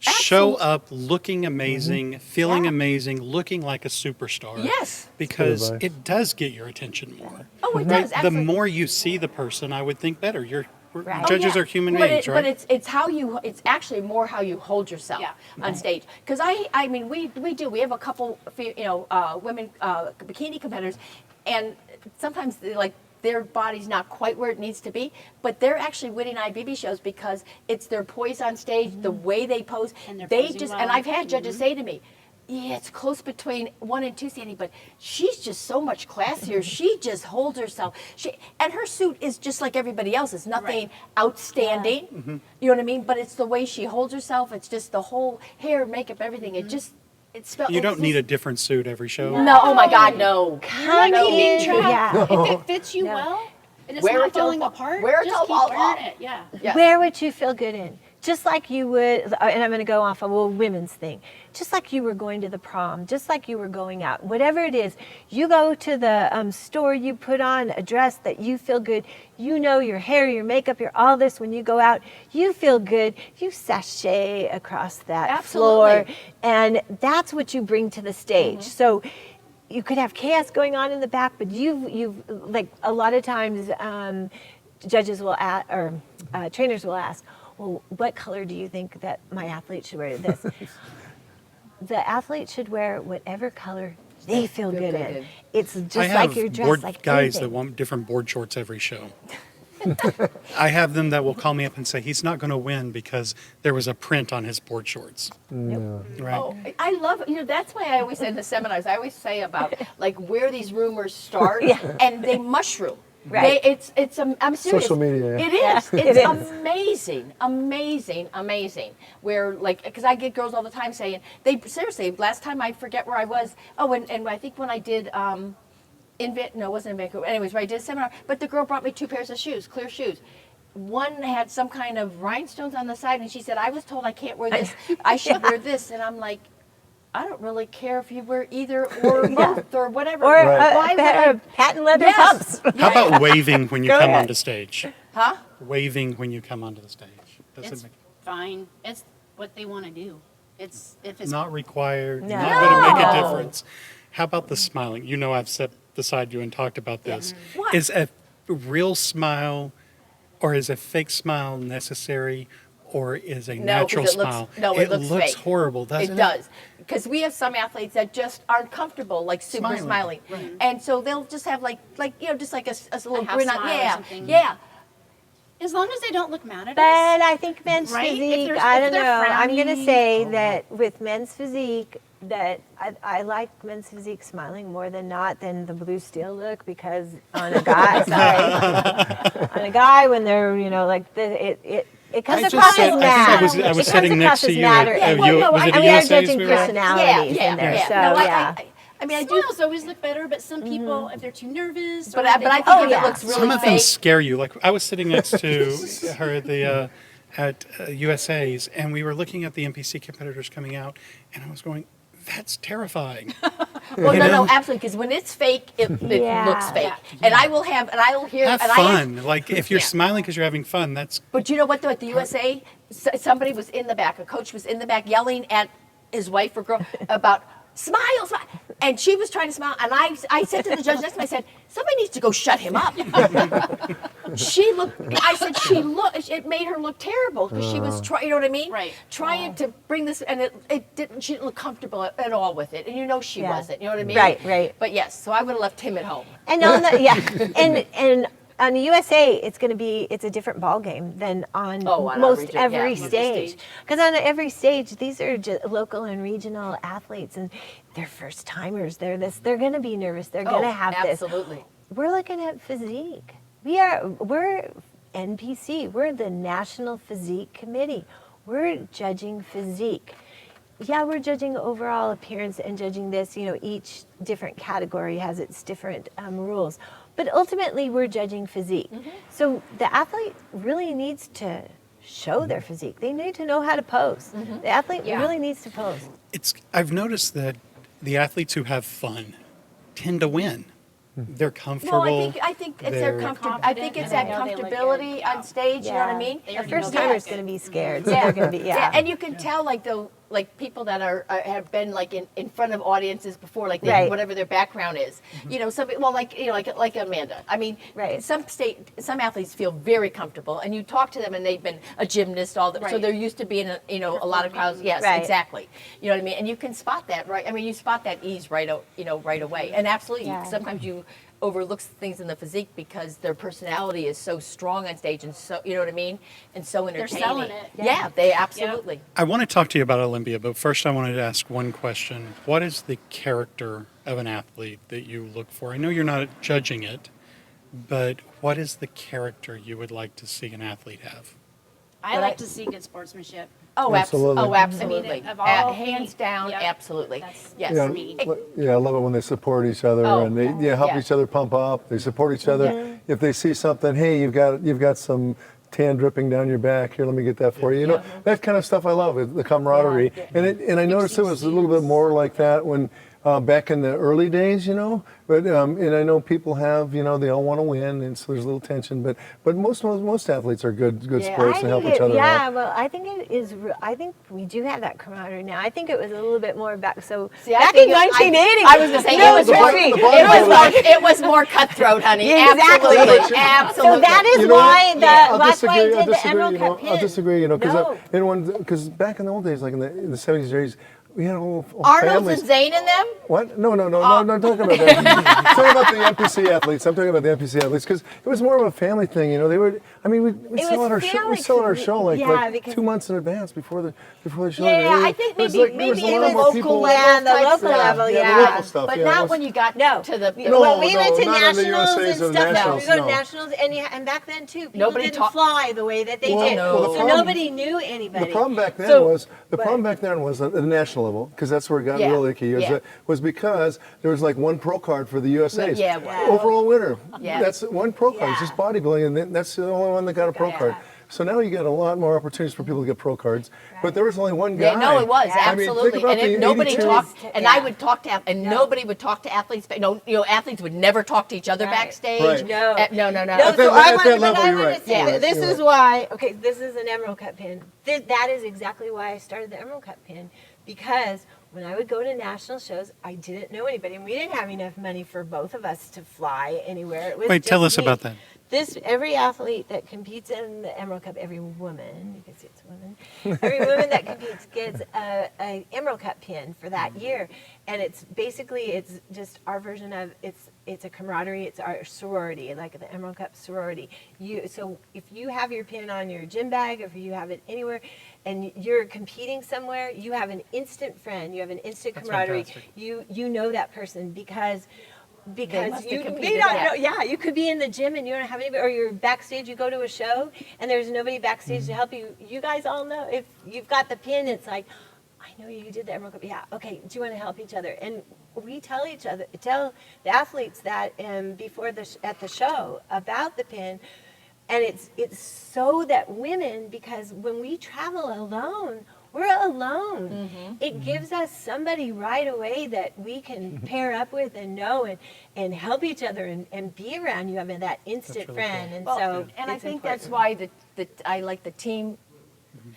Show up looking amazing, feeling amazing, looking like a superstar. Yes. Because Good advice. it does get your attention more. Oh, it Right? does. The Absolutely. more you see the person, I would think better. Right. Judges yeah. are human But beings, right? But it's how you. It's actually more how you hold yourself on stage. Because I mean, we do. We have a couple, women bikini competitors, and sometimes their body's not quite where it needs to be, but they're actually winning IBB shows because it's their poise on stage, the way they pose. And they're They posing just well. and I've had judges say to me, yeah, it's close between 1 and 2, Sandy, but she's just so much classier. She just holds herself. And her suit is just like everybody else. It's nothing outstanding. You know what I mean? But it's the way she holds herself. It's just the whole hair, makeup, everything. It just, it's spelled. You don't need a different suit every show. No, oh my God, no. Come Not keeping in, track. yeah. If it fits you No. well and it's Wear not it till falling it apart, wear it just till it keep falls wearing off. it. Yeah. Yes. Wear what you feel good in. Just like you would, and I'm going to go off of a women's thing, just like you were going to the prom, just like you were going out, whatever it is, you go to the store, you put on a dress that you feel good, you know your hair, your makeup, your all this, when you go out, you feel good, you sashay across that floor, Absolutely. and that's what you bring to the stage. So you could have chaos going on in the back, but you've like a lot of times judges will ask, or trainers will ask, well, what color do you think that my athlete should wear to this? The athlete should wear whatever color they feel good in. It's just I like have your dress, board like guys anything. that want different board shorts every show. I have them that will call me up and say he's not going to win because there was a print on his board shorts. Right? Oh, I love, that's why I always say in the seminars, I always say about like where these rumors start and they mushroom. Right. I'm serious. Social media, yeah. It is. It It's is. amazing. Where like, because I get girls all the time saying, seriously, last time I forget where I was. Oh, and I think when I did, no, it wasn't in Vancouver. Anyways, where I did a seminar, but the girl brought me 2 pairs of shoes, clear shoes. One had some kind of rhinestones on the side, and she said, I was told I can't wear this. I should wear this. And I'm like, I don't really care if you wear either or both or whatever. Or Why a would pair I- of patent leather Yes. pumps. How about waving when you Go come ahead. onto stage? Huh? Waving when you come onto the stage. Does It's it make fine. It's what they want to do. If it's not required, No. not going to make a No. difference. How about the smiling? You know, I've sat beside you and talked about this. What? Is a real smile or is a fake smile necessary or is a natural 'cause smile? it looks fake. horrible, doesn't it? It does. Because we have some athletes that just aren't comfortable, like super Smiling. smiling. And so they'll just have just like a little half grin on. smile or Yeah. something. Yeah. as long as they don't look mad at us. But I think men's Right? If physique, there's- I if don't they're know. I'm going to frowning- say that with men's physique, that I like men's physique smiling more than not than the blue steel look, because on a guy, sorry, on a guy when they're, like, it comes I just across said- as I mad. think I was It sitting comes next across to as you mad at- or- at Well, U- no, was it I a mean, I'm USA's judging we were at? personalities in there. Yeah. So No, yeah. I mean, I do. Smiles always look better, but some people, if they're too nervous, But or I they think don't- if yeah. it looks really Some of them fake. scare you. Like I was sitting next to her at the USA's, and we were looking at the NPC competitors coming out, and I was going, "That's terrifying." Well, You no, know? absolutely. Because when it's fake, it Yeah. looks fake. Yeah. And I will hear. Have and fun. Like if you're Yeah. smiling because you're having fun, that's But you know what, though? At the USA, somebody was in the back. A coach was in the back yelling at his wife or girl about smile. And she was trying to smile. And I said to the judge next to me, I said, somebody needs to go shut him up. It made her look terrible because she was trying, you know what I mean? Right. Trying to bring this, and she didn't look comfortable at all with it. And she Yeah. wasn't, you know what I mean? Right. But yes, so I would have left him at home. And on the and on the USA, it's a different ball game than on Oh, on our most region, every yeah. stage. Because on every stage, these are just local and regional athletes, and they're first timers. They're going to be nervous. They're going to have this. Absolutely. We're looking at physique. We're NPC. We're the National Physique Committee. We're judging physique. Yeah, we're judging overall appearance and judging this. Each different category has its different rules. But ultimately, we're judging physique. So the athlete really needs to show their physique. They need to know how to pose. The athlete Yeah. really needs to pose. I've noticed that the athletes who have fun tend to win. They're comfortable. No, I think it's their they're- comfort. I think it's that Yeah, they look comfortability good. on stage. You know what I mean? They A already first know timer's that. going to be scared. So they're going to be, yeah. And you can tell, like people that have been like in front of audiences before, like Right. whatever their background is. Like Amanda. I mean, Right. some athletes feel very comfortable, and you talk to them, and they've been a gymnast so Right. they're used to being a lot of crowds. Yes, Right. exactly. You know what I mean? And you can spot that, right? I mean, you spot that ease right away. And absolutely, Yeah. sometimes you overlook things in the physique because their personality is so strong on stage, and so you know what I mean, and so entertaining. selling it. Yeah, they absolutely. I want to talk to you about Olympia, but first I wanted to ask one question. What is the character of an athlete that you look for? I know you're not judging it, but what is the character you would like to see an athlete have? I But like I- to see good sportsmanship. Oh, Absolutely. absolutely. I mean, of all Hands the- down, yep. absolutely. That's- Yes. Yeah, for me. I love it when they support each other Oh, and they help yeah. each other pump up. They support each other. If they see something, hey, you've got some tan dripping down your back. Here, let me get that for you. That kind of stuff I love. The camaraderie. And I noticed it was a little bit more like that when back in the early days, But and I know people have, they all want to win, and so there's a little tension. But most athletes are good Yeah. sports and help each other out. well, I think it is. I think we do have that camaraderie now. I think it was a little bit more back. So See, I back think in 1980, I was going to say no it was more. retreat. It was more cutthroat, honey. Exactly. Absolutely. Absolutely. So that is You know why what? the I'll that's why I disagree, did the Emerald Cup I'll pin. disagree, No. because back in the old days, like in the 70s, 80s, we had a whole Arnold's families. and Zane in them? What? No, I'm talking about that. I'm talking about the NPC athletes. I'm talking about the NPC athletes because it was more of a family thing. You know, they were. I mean, we It sell was out our show. We family sell out our because show like, yeah, like because- 2 months in advance before the show. Yeah, I think It was maybe there was a it lot was more local people. level Yeah, the type local stuff. level, Yeah, the yeah. local stuff. But yeah, it not was- when you got No. to the No, Well, we went to not on the nationals and USAs or stuff. nationals, We go to no. nationals, and back then too, people Nobody didn't talk- fly the way that they Well, did. well, the So problem- nobody knew anybody. The problem back then So- was but- at the national level because that's where it got Yeah, real icky. yeah. Was because there was like one pro card for the USA's. Yeah, well- Overall winner. Yeah. That's one pro card. It's Yeah. just bodybuilding, and then that's the only one that got a pro Yeah. card. So now you get a lot more opportunities for people to get pro cards. But there was only one guy. Yeah, no, it was I mean, absolutely, think about and the nobody 82 talked. And I Yeah. would talk to, nobody would talk to athletes. No, athletes would never talk to each other Right. backstage. Right. No. No. No, At so that- I at want, that but level, I you're want right. to say Yeah. that this You're is right. why. Okay, this is an Emerald Cup pin. That is exactly why I started the Emerald Cup pin, because when I would go to national shows, I didn't know anybody, and we didn't have enough money for both of us to fly anywhere. It was Wait, tell just us me. about that. Every athlete that competes in the Emerald Cup, every woman, you can see it's a woman, every woman that competes gets a Emerald Cup pin for that year, and it's just our version of it's a camaraderie, it's our sorority, like the Emerald Cup sorority. So if you have your pin on your gym bag, or if you have it anywhere, and you're competing somewhere, you have an instant friend, you have an instant That's camaraderie. fantastic. You know that person because must have you competed may not in know. that. Yeah, you could be in the gym and you don't have anybody, or you're backstage. You go to a show and there's nobody backstage to help you. You guys all know if you've got the pin. It's like, I know you did the Emerald Cup. Yeah, okay. Do you want to help each other? And we tell the athletes that before at the show about the pin. And it's so that women, because when we travel alone, we're alone. It gives us somebody right away that we can pair up with and know and help each other and be around. You have that instant really friend. cool. And Well, so and I it's think important. that's why I like the team,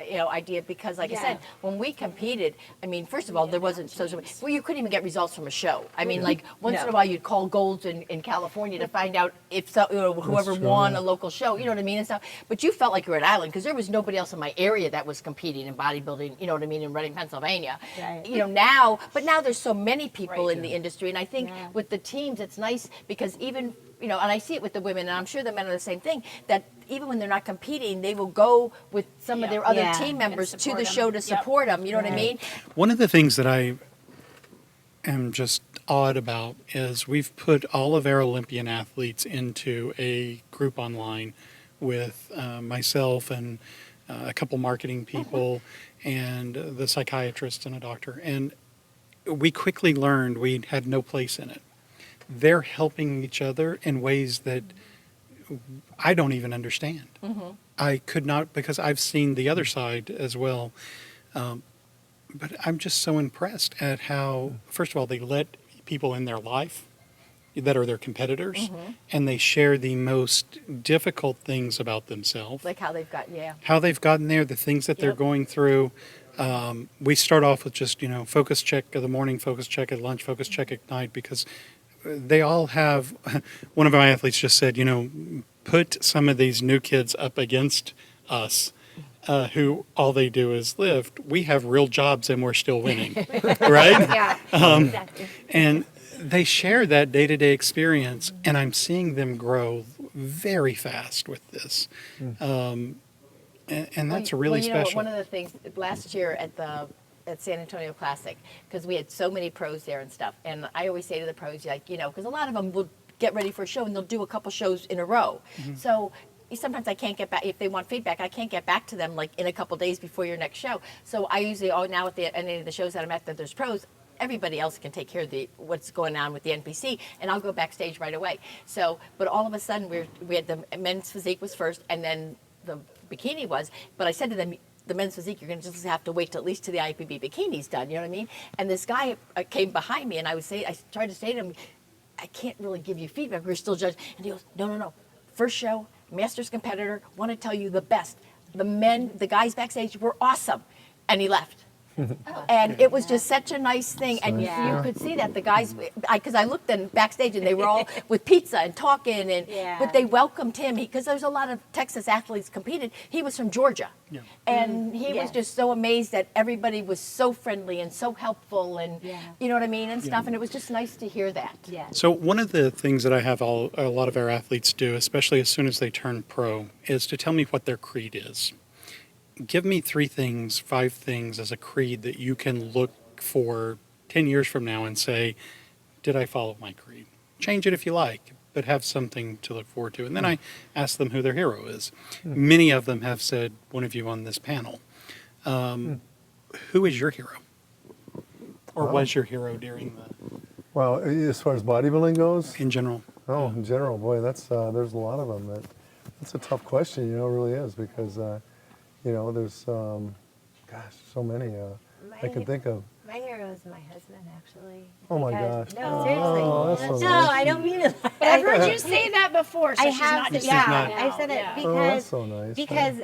idea, because like I Yeah. said, when we competed, I mean, first of all, there wasn't social media. Well, you couldn't even get results from a show. I mean, like once in a No. while you'd call Golds in California to find out if whoever true, won yeah. a local show, you know what I mean, and stuff. But you felt like you were an island because there was nobody else in my area that was competing in bodybuilding, you know what I mean, in Reading, Pennsylvania. Right. Now there's so many people Right. in the industry, and I think Yeah. with the teams, it's nice because even, and I see it with the women, and I'm sure the men are the same thing, that even when they're not competing, they will go with some of their other Yeah. team members And to support the 'em. show to Yep. support them. You know what I mean? One of the things that I am just awed about is we've put all of our Olympian athletes into a group online with myself and a couple marketing people and the psychiatrist and a doctor. And we quickly learned we had no place in it. They're helping each other in ways that I don't even understand. I could not, because I've seen the other side as well. But I'm just so impressed at how, first of all, they let people in their life that are their competitors, and they share the most difficult things about themselves, Like how they've got, how they've gotten there, the things that they're Yep. going through. We start off with just, focus check of the morning, focus check at lunch, focus check at night, because they all have, one of my athletes just said, put some of these new kids up against us. Who all they do is lift. We have real jobs and we're still winning, right? Yeah. Exactly. And they share that day-to-day experience, and I'm seeing them grow very fast with this. And that's really special. One of the things last year at San Antonio Classic, because we had so many pros there and stuff, and I always say to the pros, because a lot of them will get ready for a show and they'll do a couple shows in a row. So sometimes I can't get back, if they want feedback, I can't get back to them like in a couple days before your next show. So I usually, now at any of the shows that I'm at that there's pros, everybody else can take care of what's going on with the NPC, and I'll go backstage right away. So, but all of a sudden we had the men's physique was first, and then the bikini was. But I said to them, the men's physique, you're going to just have to wait till at least till the IPB bikini's done. You know what I mean? And this guy came behind me, and I tried to say to him, I can't really give you feedback. We're still judging. And he goes, no. First show, Masters competitor, want to tell you the best. The guys backstage were awesome. And he left. And it was just such a nice thing, and Yeah. you could see that the guys, because I looked in backstage and they were all with pizza and talking, and Yeah. but they welcomed him because there's a lot of Texas athletes competed. He was from Georgia, and he was Yes. just so amazed that everybody was so friendly and so helpful, and Yeah. you know what I mean, and stuff. And it was just nice to hear that. Yeah. So one of the things that I have a lot of our athletes do, especially as soon as they turn pro, is to tell me what their creed is. Give me 3 things, 5 things as a creed that you can look for 10 years from now and say, did I follow my creed? Change it if you like, but have something to look forward to. And then I ask them who their hero is. Many of them have said one of you on this panel. Who is your hero? Or was your hero during Well, as far as bodybuilding goes, in general? oh, in general, boy, that's there's a lot of them. That's a tough question, it really is, because there's gosh, so many I can think of. My hero is my husband, actually. Oh my Because- gosh. No, seriously. Oh, that's so No, nice. I don't mean it. But I've heard you say that before, so I she's have, not just yeah, saying it I now. said it Yeah. because Oh, that's so nice. because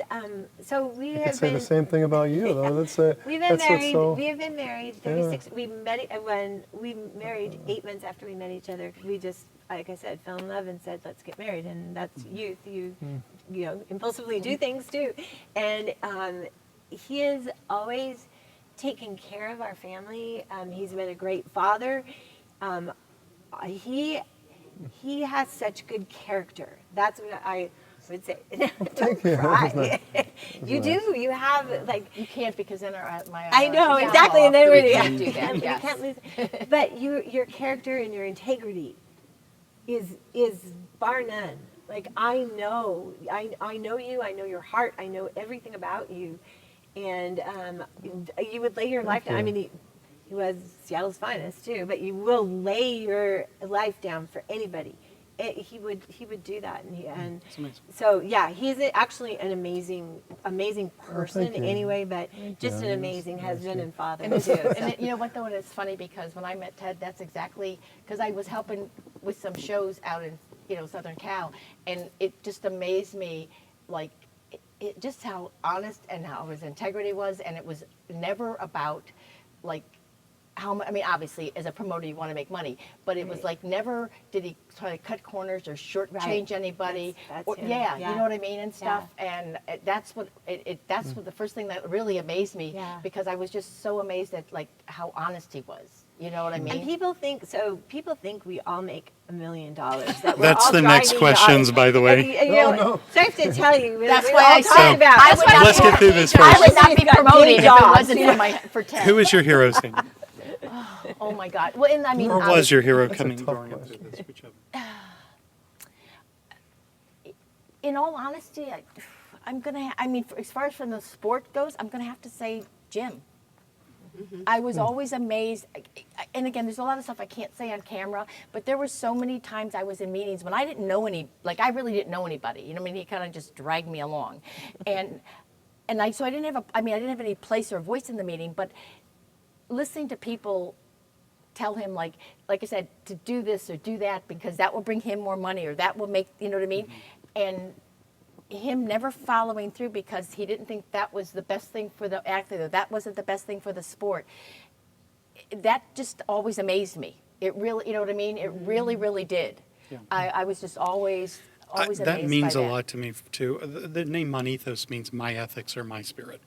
so we I could have say been the same thing about you, though. we've been that's what's married. so. We have been married 36. We met when we married 8 months after we met each other. We just, like I said, fell in love and said, "Let's get married." And that's youth. You impulsively do things too. And he is always taken care of our family. He's been a great father. He has such good character. That's what I would say. Don't you. cry. You do. You have like. You can't, because then my I know eyelashes exactly, fall and then off, so we we can't do that. we Yes. can't lose. But your character and your integrity is bar none. Like I know you. I know your heart. I know everything about you, and you would lay your life down. I mean, he was Seattle's finest too, but you will lay your life down for anybody. He would do that, and amazing. so yeah, he's actually an amazing person thank you. anyway, but just you. an amazing husband and father And, too. you know what though, and it's funny because when I met Ted, that's exactly, because I was helping with some shows out in Southern Cal, and it just amazed me, like it just how honest and how his integrity was, and it was never about like I mean, obviously, as a promoter, you want to make money, but it was like never did he try to cut corners or shortchange anybody. That's Or, him. yeah, Yeah. you know what I mean, and stuff. And that's what that's what the first thing that really amazed me, Yeah. because I was just so amazed at like how honest he was. You know what I mean? And people think we all make $1 million. That we're That's all the next driving questions, by the way. And, so I have to tell you, That's we why all I talk said about. I would not Let's be- get through this I first. would not be Got promoting day if it jobs, wasn't for Ted. Who is your hero, Sandy? Oh my God! Well, and I mean, Or was obviously- your hero That's a coming tough growing up question. through this? Whichever. in all honesty, I'm gonna. I mean, as far as from the sport goes, I'm gonna have to say Jim. I was always amazed, and again, there's a lot of stuff I can't say on camera, but there were so many times I was in meetings when I didn't know I really didn't know anybody. You know what I mean? He kind of just dragged me along, and I didn't have I didn't have any place or voice in the meeting, but listening to people tell him like I said, to do this or do that because that will bring him more money or that will make, you know what I mean, and him never following through because he didn't think that was the best thing for the athlete or that wasn't the best thing for the sport. That just always amazed me. It really, you know what I mean? It really, really did. Yeah. I was just always amazed That means by a that. lot to me too. The name on Ethos means my ethics or my spirit.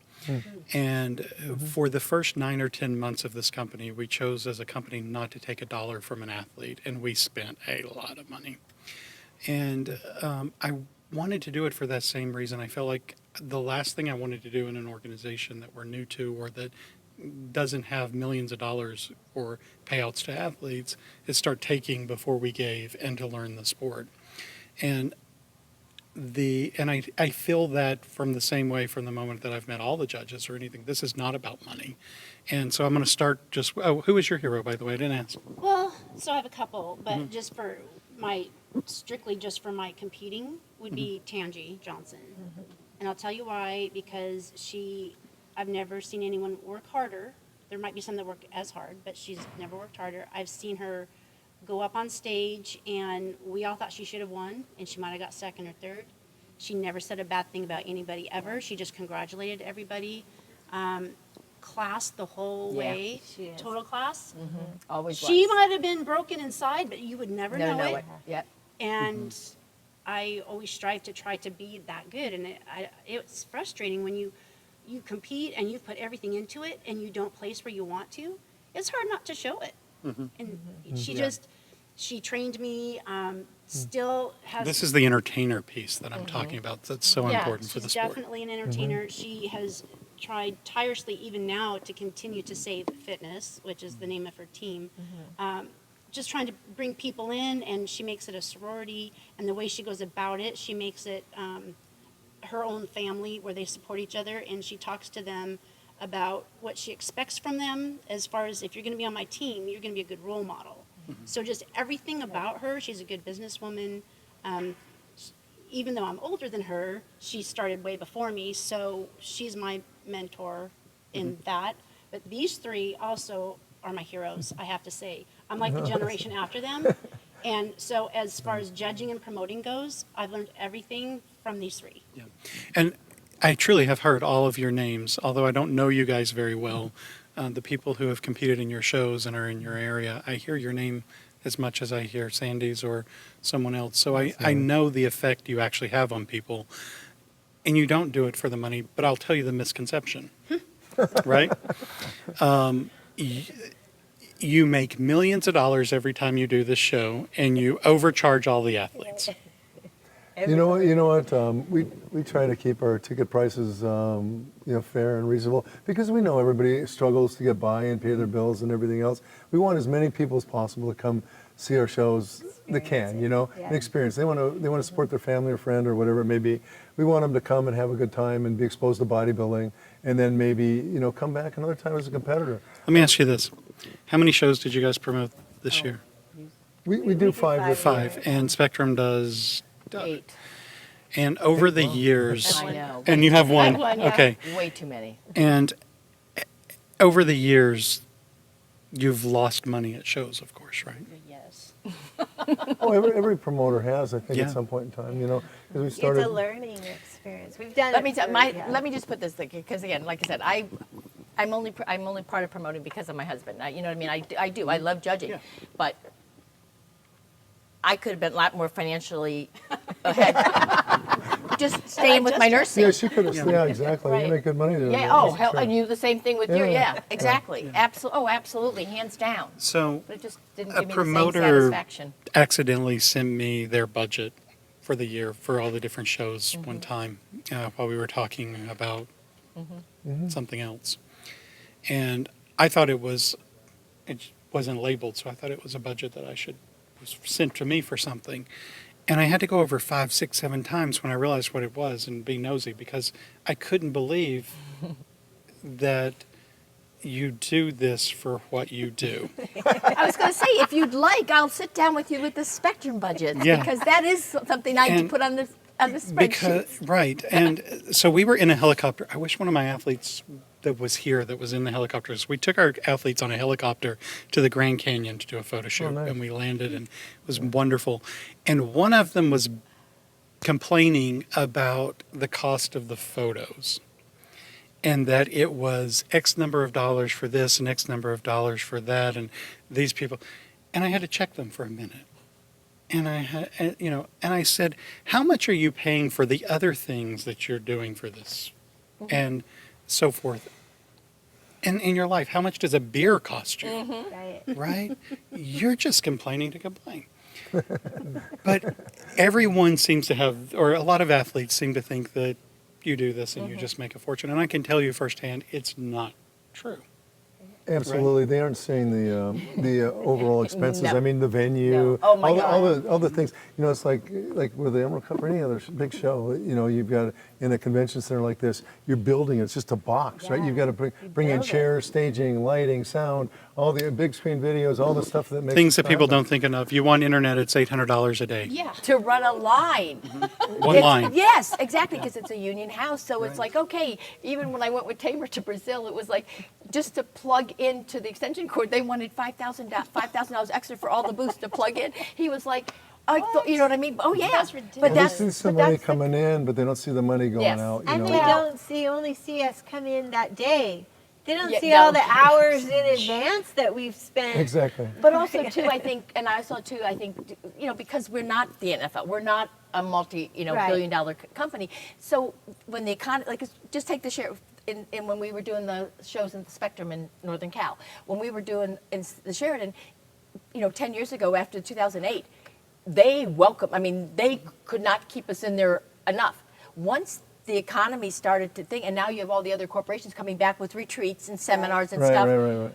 And for the first 9 or 10 months of this company, we chose as a company not to take a dollar from an athlete, and we spent a lot of money. And I wanted to do it for that same reason. I felt like the last thing I wanted to do in an organization that we're new to or that doesn't have millions of dollars for payouts to athletes is start taking before we gave and to learn the sport. And I feel that from the same way from the moment that I've met all the judges or anything. This is not about money. And so I'm going to start just, who is your hero, by the way? I didn't ask. Well, so I have a couple, but strictly just for my competing would be Tangi Johnson. And I'll tell you why, because I've never seen anyone work harder. There might be some that work as hard, but she's never worked harder. I've seen her go up on stage, and we all thought she should have won, and she might have got second or third. She never said a bad thing about anybody ever. She just congratulated everybody. class the whole Yeah, way, she is. total class. Always She was. might have been broken inside, but you would never Never know know it. it. Yep. And I always strive to try to be that good. And it's frustrating when you compete and you put everything into it and you don't place where you want to. It's hard not to show it. And she trained me, still has. This is the entertainer piece that I'm talking about. That's so important for the she's sport. definitely an entertainer. She has tried tirelessly, even now, to continue to save fitness, which is the name of her team. Just trying to bring people in, and she makes it a sorority. And the way she goes about it, she makes it her own family where they support each other, and she talks to them about what she expects from them as far as if you're going to be on my team, you're going to be a good role model. So just everything about her, she's a good businesswoman. Even though I'm older than her, she started way before me, so she's my mentor in that. But these three also are my heroes, I have to say. I'm like the generation after them. And so as far as judging and promoting goes, I've learned everything from these three. Yeah. And I truly have heard all of your names, although I don't know you guys very well. The people who have competed in your shows and are in your area, I hear your name as much as I hear Sandy's or someone else. So I know the effect you actually have on people. And you don't do it for the money, but I'll tell you the misconception, right? You make millions of dollars every time you do this show, and you overcharge all the athletes. You know what? We try to keep our ticket prices, fair and reasonable because we know everybody struggles to get by and pay their bills and everything else. We want as many people as possible to come see our shows that can, and experience. They want to support their family or friend or whatever it may be. We want them to come and have a good time and be exposed to bodybuilding, and then maybe come back another time as a competitor. Let me ask you this: how many shows did you guys promote this year? We do five. Five, and Spectrum does 8. And over the years, I know. and you have one, I have one, yeah. okay. Way too many. And over the years, you've lost money at shows, of course, right? Yes. Oh, every promoter has, I think, Yeah. at some point in time. Because we started. It's a learning experience. We've done. Let me tell, yeah. let me just put this thing, because again, like I said, I'm only part of promoting because of my husband. You know what I mean? I do. I love judging, Yeah. but I could have been a lot more financially ahead. Just staying with my nursing. Yeah, she could have. Yeah, exactly. Right. You make good money doing Yeah. that. Oh, That's hell, true. and you the same thing with your. Yeah. Yeah. Exactly. Absolutely. Hands down. So But it just didn't a give me the same promoter satisfaction. accidentally sent me their budget for the year for all the different shows one time while we were talking about something else. And I thought it wasn't labeled, so I thought it was a budget that was sent to me for something. And I had to go over 5, 6, 7 times when I realized what it was and be nosy because I couldn't believe that you do this for what you do. I was going to say, if you'd like, I'll sit down with you with the Spectrum budget Yeah. because that is something I And put on the spreadsheet. Because right, and so we were in a helicopter. I wish one of my athletes that was here that was in the helicopters. We took our athletes on a helicopter to the Grand Canyon to do a photo shoot, nice. and we landed, and it was wonderful. And one of them was complaining about the cost of the photos, and that it was X number of dollars for this and X number of dollars for that, and these people, and I had to check them for a minute. And I had, and I said, how much are you paying for the other things that you're doing for this? And so forth. And in your life, how much does a beer cost you? Right. Right? You're just complaining to complain. But everyone seems to have, or a lot of athletes seem to think that you do this and you just make a fortune. And I can tell you firsthand, it's not true. Absolutely, they aren't seeing the overall expenses. No. I mean, the venue, No. Oh my all the things. It's like with the Emerald Cup or any other big show. You've got in a convention center like this, you're building. It's just a box, right? Yeah. You've got to bring in build it. chairs, staging, lighting, sound, all the big screen videos, all the stuff that makes Things it that people happen. don't think enough. You want internet, it's $800 a day. Yeah. To run a line. One It's- line. Yes, exactly, because it's a union house. So it's like, okay, even when I went with Tamer to Brazil, it was like just to plug into the extension cord, they wanted $5,000 extra for all the booths to plug in. He was like, I thought, you know what I mean? Oh, yeah. That's But ridiculous. Well, they that's, see some but money that's the- coming in, but they don't see the money going Yes. out. And they Well- don't only see us come in that day. They don't Yeah, see no. all the hours in advance that we've spent. Exactly. But also too, I think, and I saw too, I think, because we're not the NFL, we're not a multi, Right. billion-dollar company. So when the economy, like, just take the share. In when we were doing the shows in the Spectrum in Northern Cal, when we were doing in the Sheridan, 10 years ago after 2008, they they could not keep us in there enough. Once the economy started to think, and now you have all the other corporations coming back with retreats and seminars and Right, stuff. right.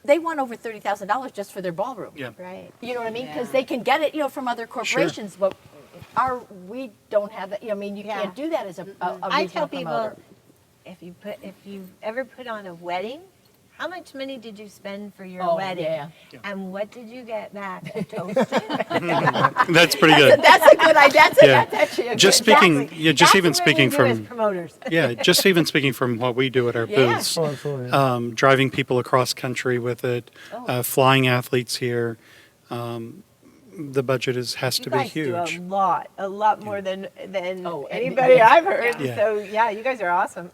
They want over $30,000 just for their ballroom. Yeah. Right. You know what I mean? Because they can get it, from other corporations, but we don't have that. You Yeah. can't do that as a I regional tell people, promoter. if you've ever put on a wedding, how much money did you spend for your Oh, wedding? yeah. And what did you get back? A toast? That's pretty good. That's a good idea. Yeah. That's actually a Just good, speaking, exactly. yeah, just That's even what speaking we do as from, promoters. yeah, just even speaking from what we do at our Yeah. booths, Oh, absolutely. driving people across country with it, Oh. flying athletes here. The budget has You to be guys do huge. a lot more than Oh, and- anybody yeah. I've heard. Yeah. So yeah, you guys are awesome.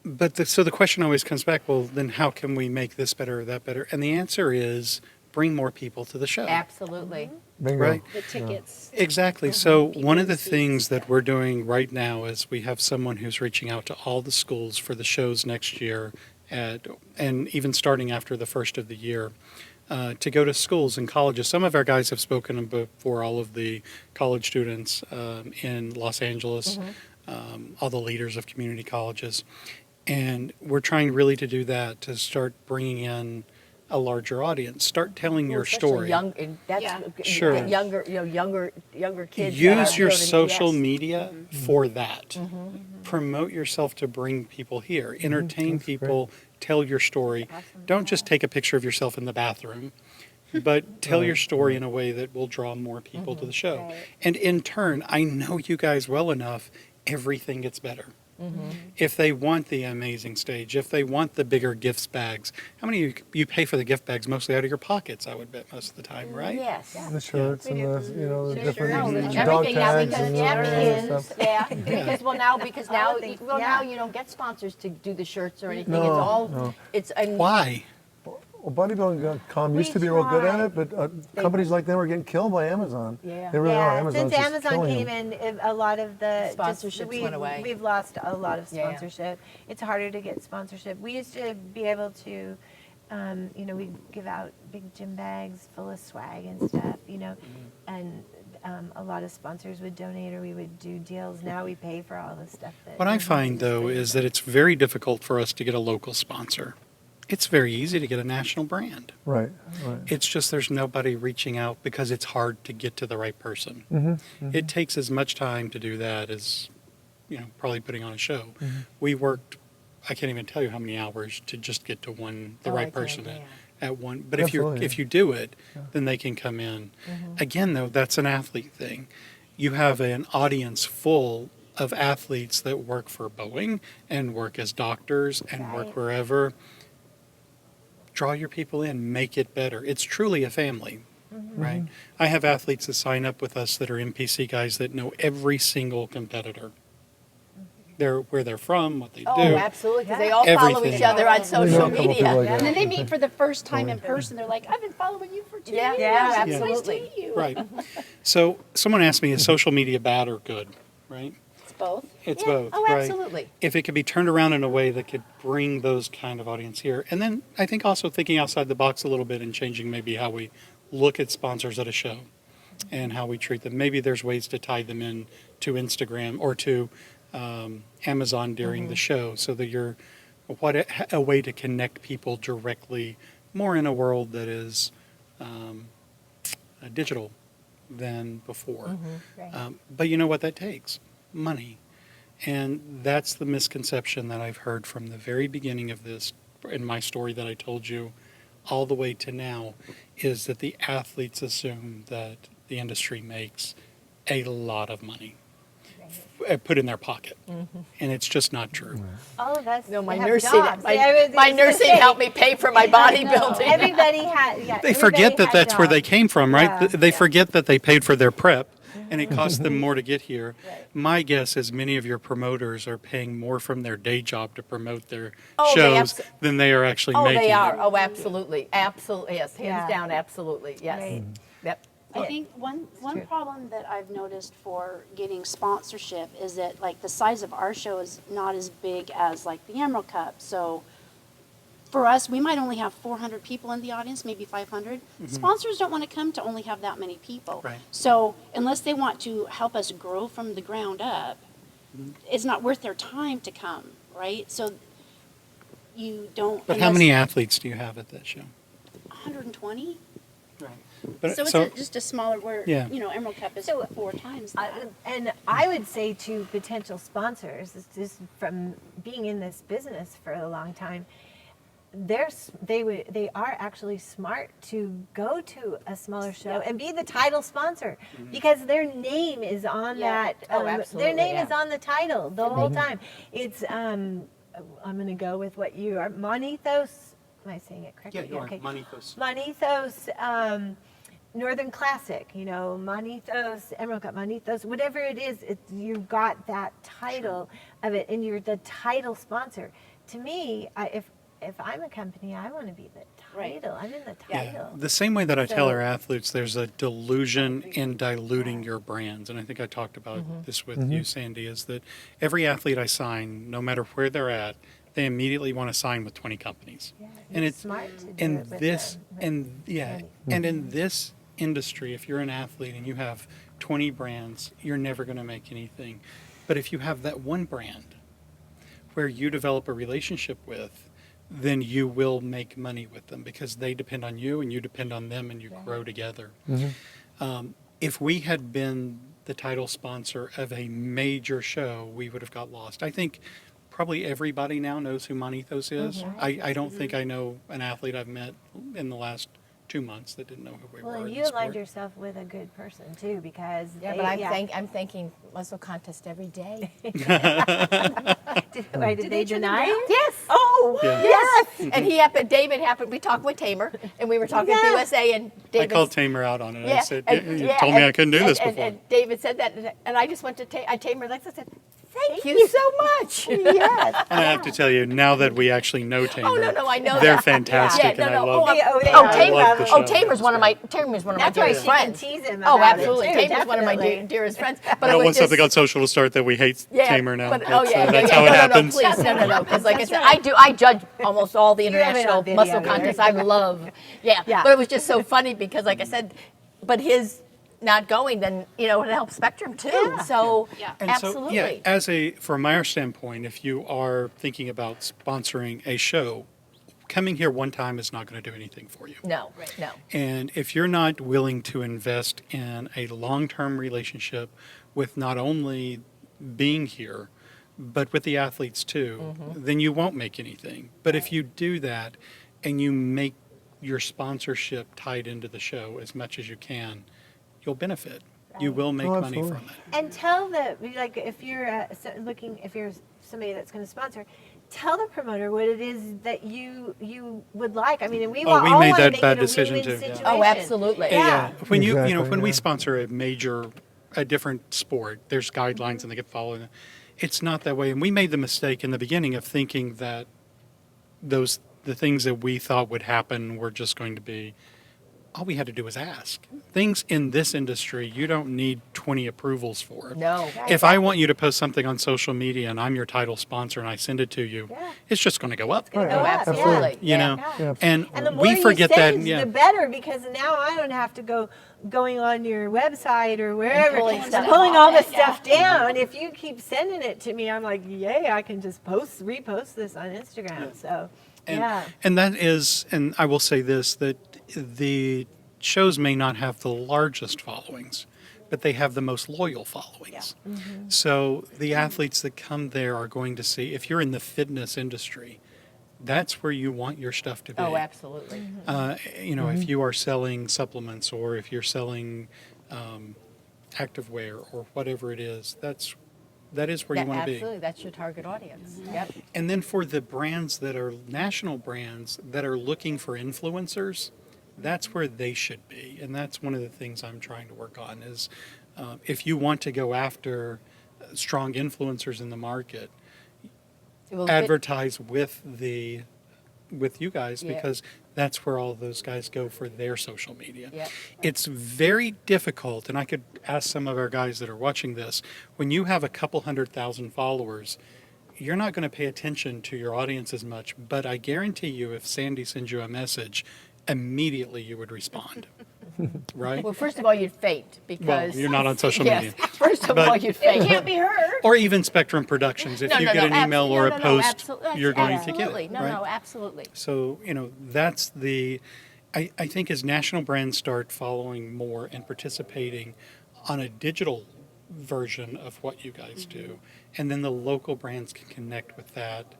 But so the question always comes back, well, then how can we make this better or that better? And the answer is bring more people to the show. Absolutely. Bingo. Right. The tickets. Exactly. So one of the seats. things that we're doing right now is we have someone who's reaching out to all the schools for the shows next year, and even starting after the first of the year, to go to schools and colleges. Some of our guys have spoken before all of the college students in Los Angeles, all the leaders of community colleges. And we're trying really to do that, to start bringing in a larger audience. Start telling your Especially story. Young, and that's Yeah. Sure. younger, younger kids. that Use are your building- social yes. media for that. Promote yourself to bring people here. Entertain That's great. people. Tell your story. Don't just take a picture of yourself in the bathroom, but tell your story in a way that will draw more people to the show. Right. And in turn, I know you guys well enough, everything gets better. If they want the amazing stage, if they want the bigger gifts bags, how many you pay for the gift bags mostly out of your pockets, I would bet most of the time, right? Yes. The shirts and the different No, dog everything now tags because and napkins, stuff. yeah. Because now think- now yeah. you don't get sponsors to do the shirts or anything. No, It's all no. and Why? Well, bodybuilding.com used We to be real good at tried. it, but companies like them are getting killed by Amazon. Yeah. They really are. Yeah, Amazon's since just Amazon killing came them. in, a lot of the Sponsorships went away. We've lost a lot of Yeah. sponsorship. It's harder to get sponsorship. We used to be able to, we give out big gym bags full of swag and stuff, and a lot of sponsors would donate or we would do deals. Now we pay for all the stuff that. What I find, though, is that it's very difficult for us to get a local sponsor. It's very easy to get a national brand. Right. It's just there's nobody reaching out because it's hard to get to the right person. It takes as much time to do that as, probably putting on a show. We worked, I can't even tell you how many hours to just get to the Oh, I right can't, person yeah. at one. But if Absolutely. you do it, then they can come in. Again, though, that's an athlete thing. You have an audience full of athletes that work for Boeing and work as doctors and work Right. wherever. Draw your people in, make it better. It's truly a family, right? I have athletes that sign up with us that are NPC guys that know every single competitor. Where they're from, what they Oh, do. absolutely, because they all follow Everything. each other on We know social a couple media. people like And then that. they meet for the first time in person. They're like, I've been following you for 2 Yeah, years. yeah, It's nice to absolutely. meet you. Right. So someone asked me, is social media bad or good, right? It's both. It's Yeah. both, Oh, right? absolutely. If it could be turned around in a way that could bring those kind of audience here. And then I think also thinking outside the box a little bit and changing maybe how we look at sponsors at a show and how we treat them. Maybe there's ways to tie them in to Instagram or to Amazon during the show so that you're a way to connect people directly more in a world that is digital than before. Right. But you know what that takes? Money. And that's the misconception that I've heard from the very beginning of this, in my story that I told you, all the way to now, is that the athletes assume that the industry makes a lot of money. put in their pocket. And it's just not true. All of us. No, my have nursing, jobs. my, Yeah, I was my just gonna nursing say, helped me pay for my bodybuilding. Everybody had. Yeah, They forget that that's where they came from, right? Yeah. They forget that they paid for their prep and it cost them more to get here. Right. My guess is many of your promoters are paying more from their day job to promote their Oh, they shows than they are actually Oh, making. they are. it. Oh, absolutely. Absolutely. Yes. Hands Yeah. down. Absolutely. Yes. Right. Yep. I think one true. problem that I've noticed for getting sponsorship is that like the size of our show is not as big as like the Emerald Cup. So for us, we might only have 400 people in the audience, maybe 500. Sponsors don't want to come to only have that many people. Right. So unless they want to help us grow from the ground up, it's not worth their time to come, right? So you don't. But how many athletes do you have at that show? 120. Right. But, So it's just a smaller where, Yeah. Emerald Cup is So, 4 times that. And I would say to potential sponsors, just from being in this business for a long time, they are actually smart to go to a smaller show and be the title sponsor because their name is on that. Oh, their absolutely, name yeah. is on the title the whole time. It's I'm going to go with what you are, Monethos. Am I saying it correctly? Monethos. Northern Classic, Monethos, Emerald Cup, Monethos, whatever it is, you've got that title of it, and you're the title sponsor. To me, if I'm a company, I want to be the Right. title. I'm in the Yeah, title. the same way that I tell So- our athletes, there's a delusion in diluting your brands. And I think I talked about this with you, Sandy, is that every athlete I sign, no matter where they're at, they immediately want to sign with 20 companies. Yeah, And you're it's smart to do in it with this them, with and yeah, many. and in this industry, if you're an athlete and you have 20 brands, you're never going to make anything. But if you have that one brand where you develop a relationship with, then you will make money with them because they depend on you and you depend on them and you grow together. If we had been the title sponsor of a major show, we would have got lost. I think probably everybody now knows who Monethos is. I don't think I know an athlete I've met in the last 2 months that didn't know who we Well, were. and in you the aligned sport. yourself with a good person too, because Yeah, they, but I'm thanking muscle contest every day. did they deny it? Yes. Oh, Yeah. yes. And David happened. We talked with Tamer, and we were talking with USA, and I David. called Tamer out on it. I said, and- you yeah, told me and- I couldn't do this and- before. And David said that, and I just went to Tamer. Like I said, thank you so much. Yes. And I have to tell you, now that we actually know Tamer, Oh no, I know they're that. fantastic, Yeah, and no, I no. love. Tamer. love the show. Tamer's one of my That's why dearest she friends. can tease him Oh, about absolutely. it too, Tamer's one of my definitely. dearest friends. I But it don't was want something just, on social to start that we hate Tamer now. But, That's how it happens. No, please, no. Because like I That's said, right. I judge almost all the You have it on international video, muscle right? contests. I love, yeah. Yeah. But it was just so funny because, like I said, but his not going, then it helps Spectrum too. So Yeah. And absolutely. so, yeah, from our standpoint, if you are thinking about sponsoring a show, coming here one time is not going to do anything for you. No. And if you're not willing to invest in a long-term relationship with not only being here, but with the athletes too, then you won't make anything. But if you do that and you make your sponsorship tied into the show as much as you can, you'll benefit. You will make Oh, money absolutely. from it. And tell if you're if you're somebody that's going to sponsor, tell the promoter what it is that you would like. I mean, and we all we want made to that make bad it a decision win-win too, yeah. situation. Oh, absolutely. Yeah. When Exactly, when we yeah. sponsor a different sport, there's guidelines and they get followed. It's not that way. And we made the mistake in the beginning of thinking that the things that we thought would happen were just going to be, all we had to do was ask. Things in this industry, you don't need 20 approvals for. No. If I want you to post something on social media and I'm your title sponsor and I send it to you, Yeah. it's just going to go up. Right. Oh, absolutely. You know, Yeah. and, And the more we forget you send, that. Yeah. the better, because now I don't have to going on your website or wherever pulling and stuff pulling off all it, the stuff down. If you keep sending it to me, I'm like, yay, I can just repost this on Instagram. So, And, yeah. and that is, and I will say this, that the shows may not have the largest followings, but they have the most loyal followings. So the athletes that come there are going to see, if you're in the fitness industry, that's where you want your stuff to be. Oh, absolutely. If you are selling supplements or if you're selling activewear or whatever it is, that's That is where you want to be. Absolutely, that's your target audience. Yep. And then for the brands that are national brands that are looking for influencers, that's where they should be. And that's one of the things I'm trying to work on is if you want to go after strong influencers in the market, It will fit- advertise with you guys Yeah. because that's where all those guys go for their social media. Yeah. It's very difficult, and I could ask some of our guys that are watching this, when you have a couple 100,000 followers, you're not going to pay attention to your audience as much, but I guarantee you if Sandy sends you a message, immediately you would respond. Right? Well, first of all, you'd faint because you're not on social Yes. media. First of But- all, you'd faint. It can't be her. Or even Spectrum Productions. If you get an email or a post, you're going to get absolutely. it. No, right? no, absolutely. So, that's I think as national brands start following more and participating on a digital version of what you guys do, and then the local brands can connect with that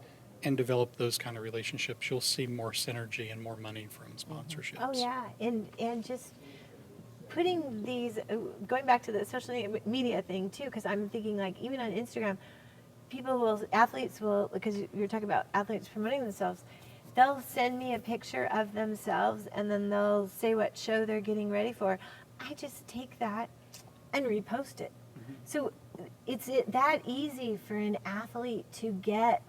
and develop those kind of relationships, you'll see more synergy and more money from sponsorships. Oh yeah, and just putting these, going back to the social media thing too, because I'm thinking like even on Instagram, athletes will, because you're talking about athletes promoting themselves, they'll send me a picture of themselves and then they'll say what show they're getting ready for. I just take that and repost it. So it's that easy for an athlete to get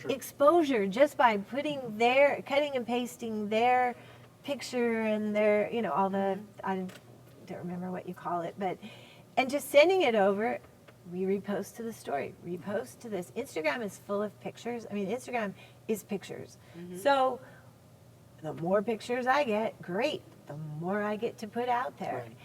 exposure just by cutting and pasting their picture and their, all the, I don't remember what you call it, and just sending it over. We repost to the story, repost to this. Instagram is full of pictures. I mean, Instagram is pictures. So the more pictures I get, great. The more I get to put out there. Right.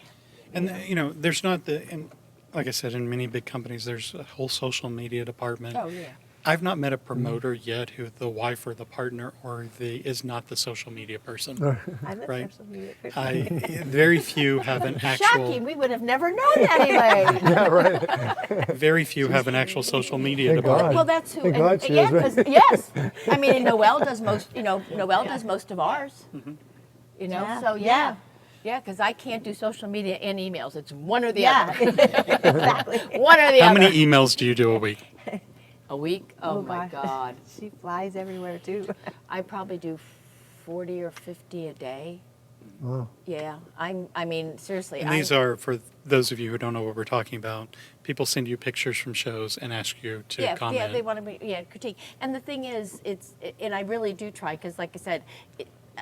And, there's not and like I said, in many big companies, there's a whole social media department. Oh, yeah. I've not met a promoter yet who the wife or the partner is not the social media person. I'm a Right. social media person. Very few have an actual. Shocking. We would have never known anyway. Yeah, right. Very few have an actual social media Thank department. God. Well, that's who. Thank God she yeah, is, right? 'cause- yes. I mean, Noelle does most. Noelle does most of ours. Yeah. So yeah. Yeah, because I can't do social media and emails. It's one or the Yeah, other. exactly. One or the How other. many emails do you do a week? A week? Oh, my gosh. God. She flies everywhere too. I probably do 40 or 50 a day. Wow. Yeah. I mean, seriously. And these are, for those of you who don't know what we're talking about, people send you pictures from shows and ask you to comment. Yeah, they want to critique. And the thing is, and I really do try, because like I said,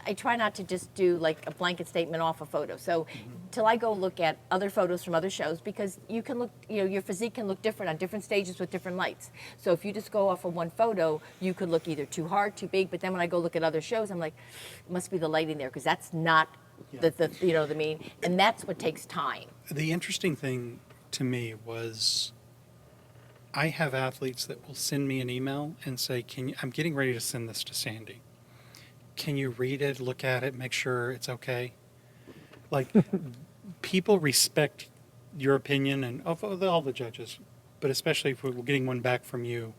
I try not to just do like a blanket statement off a photo. So till I go look at other photos from other shows, because you can look, your physique can look different on different stages with different lights. So if you just go off of one photo, you could look either too hard, too big. But then when I go look at other shows, I'm like, it must be the lighting there, because that's not the you know what I mean? And that's what takes time. The interesting thing to me was I have athletes that will send me an email and say, I'm getting ready to send this to Sandy. Can you read it, look at it, make sure it's okay? Like, people respect your opinion and of all the judges, but especially if we're getting one back from you,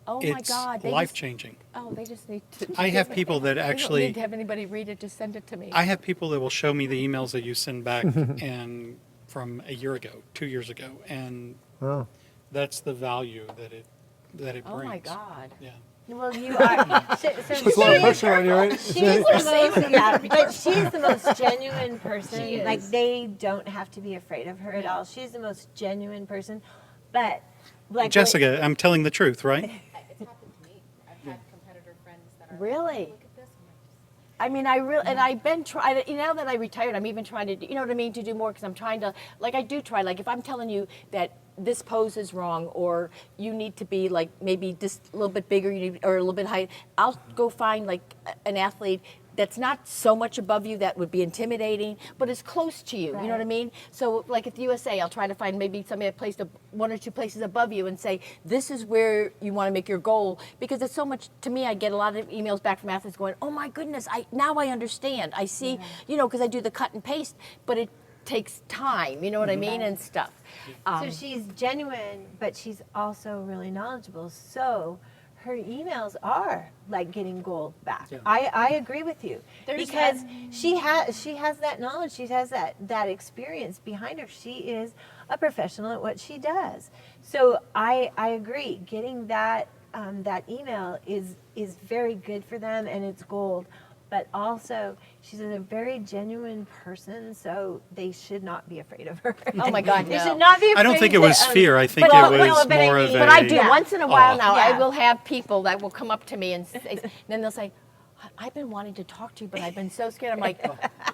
Oh my it's God. They life-changing. They just need to. I have people that They don't actually, need to have anybody read it, just send it to me. I have people that will show me the emails that you send back and from a year ago, 2 years ago, and Wow. that's the value that it brings. Oh my God. Yeah. Well, you are. Puts a lot of pressure on you, right? She's the most genuine person. She is. Like, they don't have to be afraid of her at all. She's the most genuine person. But like Jessica, I'm telling the truth, right? It's happened to me. I've had competitor friends that are Really? like, look at this. I mean, I've been trying, now that I retired, I'm even trying to, to do more, because I'm trying to, I do try, if I'm telling you that this pose is wrong, or you need to be maybe just a little bit bigger, or a little bit high, I'll go find an athlete that's not so much above you that would be intimidating, but is close to you. You know what I mean? So at the USA, I'll try to find maybe somebody that placed one or two places above you and say, this is where you want to make your goal. Because it's so much, to me, I get a lot of emails back from athletes going, oh my goodness, now I understand. I see, because I do the cut and paste, but it takes time, you know what I mean, and stuff. so she's genuine, but she's also really knowledgeable. So her emails are like getting gold back. Yeah. I agree with you There's because she has that knowledge, she has that experience behind her. She is a professional at what she does. So I agree. Getting that that email is very good for them, and it's gold. But also, she's a very genuine person, so they should not be afraid of her. Oh my God, They no. should not be afraid. I don't think it was fear. I think but- it well, was but I more of mean- a. But I do. Yeah. Once in a while now, Yeah. I will have people that will come up to me and then they'll say, I've been wanting to talk to you, but I've been so scared. I'm like,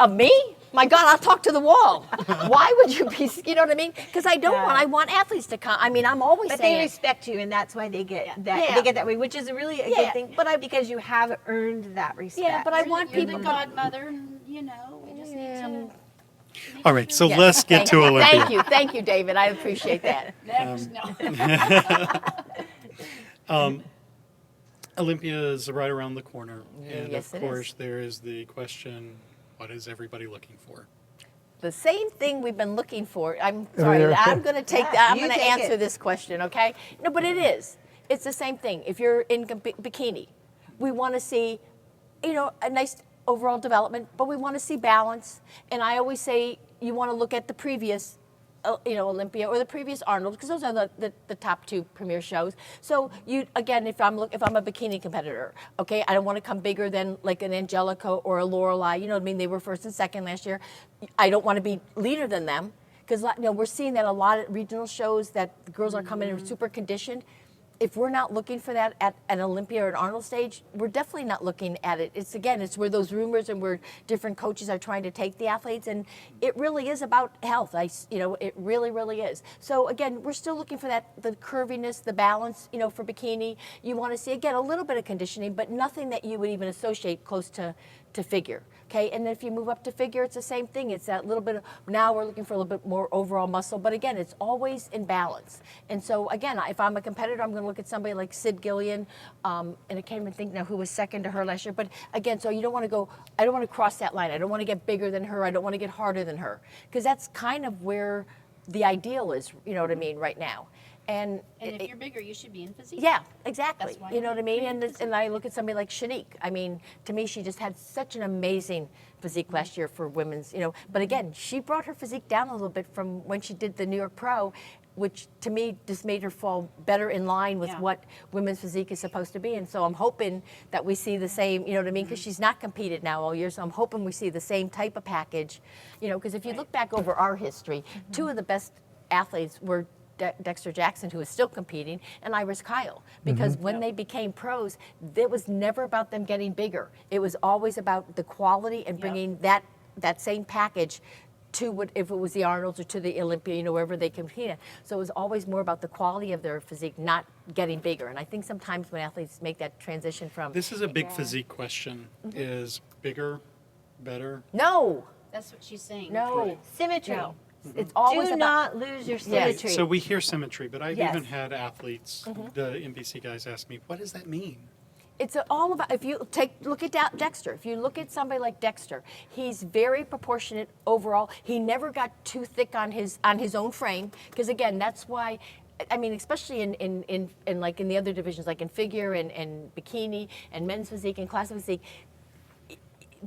of me? My God, I'll talk to the wall. Why would you be, you know what I mean? Because I don't Yeah. want, I want athletes to come. I mean, I'm always But saying. they respect you, and that's why they get that. Yeah. They get that way, which is really a Yeah, good thing. but because you have earned that respect. Yeah, but I want You're people the to. godmother, and we just need Yeah. to. make All right, so sure- let's get to Olympia. Thank you, David. I appreciate that. Next, no. Olympia is right around the corner, and yes, of it course is. there is the question: what is everybody looking for? The same thing we've been looking for. I'm sorry, Yeah. I'm going to take Yeah, that. I'm you going to take answer it. this question, okay? No, but it is. It's the same thing. If you're in bikini, we want to see, a nice overall development, but we want to see balance. And I always say you want to look at the previous Olympia or the previous Arnold, because those are the top two premier shows. So you, again, if I'm a bikini competitor, okay, I don't want to come bigger than like an Angelica or a Lorelei. You know what I mean? They were first and second last year. I don't want to be leaner than them, because we're seeing that a lot at regional shows that the girls are coming in super conditioned. If we're not looking for that at an Olympia or an Arnold stage, we're definitely not looking at it. It's where those rumors and where different coaches are trying to take the athletes, and it really is about health. It really, really is. So again, we're still looking for the curviness, the balance. For bikini, you want to see again a little bit of conditioning, but nothing that you would even associate close to figure. Okay, and then if you move up to figure, it's the same thing. It's that little bit of, now we're looking for a little bit more overall muscle, but again, it's always in balance. And so again, if I'm a competitor, I'm going to look at somebody like Sid Gillian, and I can't even think now who was second to her last year. But again, so you don't want to go, I don't want to cross that line. I don't want to get bigger than her. I don't want to get harder than her, because that's kind of where the ideal is. You know what I mean? Right now. And if you're bigger, you should be in physique. yeah, exactly. That's why You know what I mean? I'm And I look at somebody like Shanique. I mean, to me, she just had such an amazing physique last year for women's, But again, she brought her physique down a little bit from when she did the New York Pro, which to me just made her fall better in line with Yeah. what women's physique is supposed to be. And so I'm hoping that we see the same, you know what I mean? Because she's not competed now all year, so I'm hoping we see the same type of package, because if you look back over our history, two of the best athletes were Dexter Jackson, who is still competing, and Iris Kyle. Because when they became pros, it was never about them getting bigger. It was always about the quality and bringing that same package to if it was the Arnolds or to the Olympia, wherever they competed. So it was always more about the quality of their physique, not getting bigger. And I think sometimes when athletes make that transition from This is a big physique question: is bigger, better? no, That's what she's saying. no, Symmetry. no. It's always Do about not lose your Yes. symmetry. So we hear symmetry, but I've Yes. even had athletes, the NPC guys, ask me, "What does that mean?" It's all about, if you look at Dexter, if you look at somebody like Dexter, he's very proportionate overall. He never got too thick on his own frame, because again, that's why, I mean, especially in like in the other divisions, like in figure and bikini and men's physique and classic physique,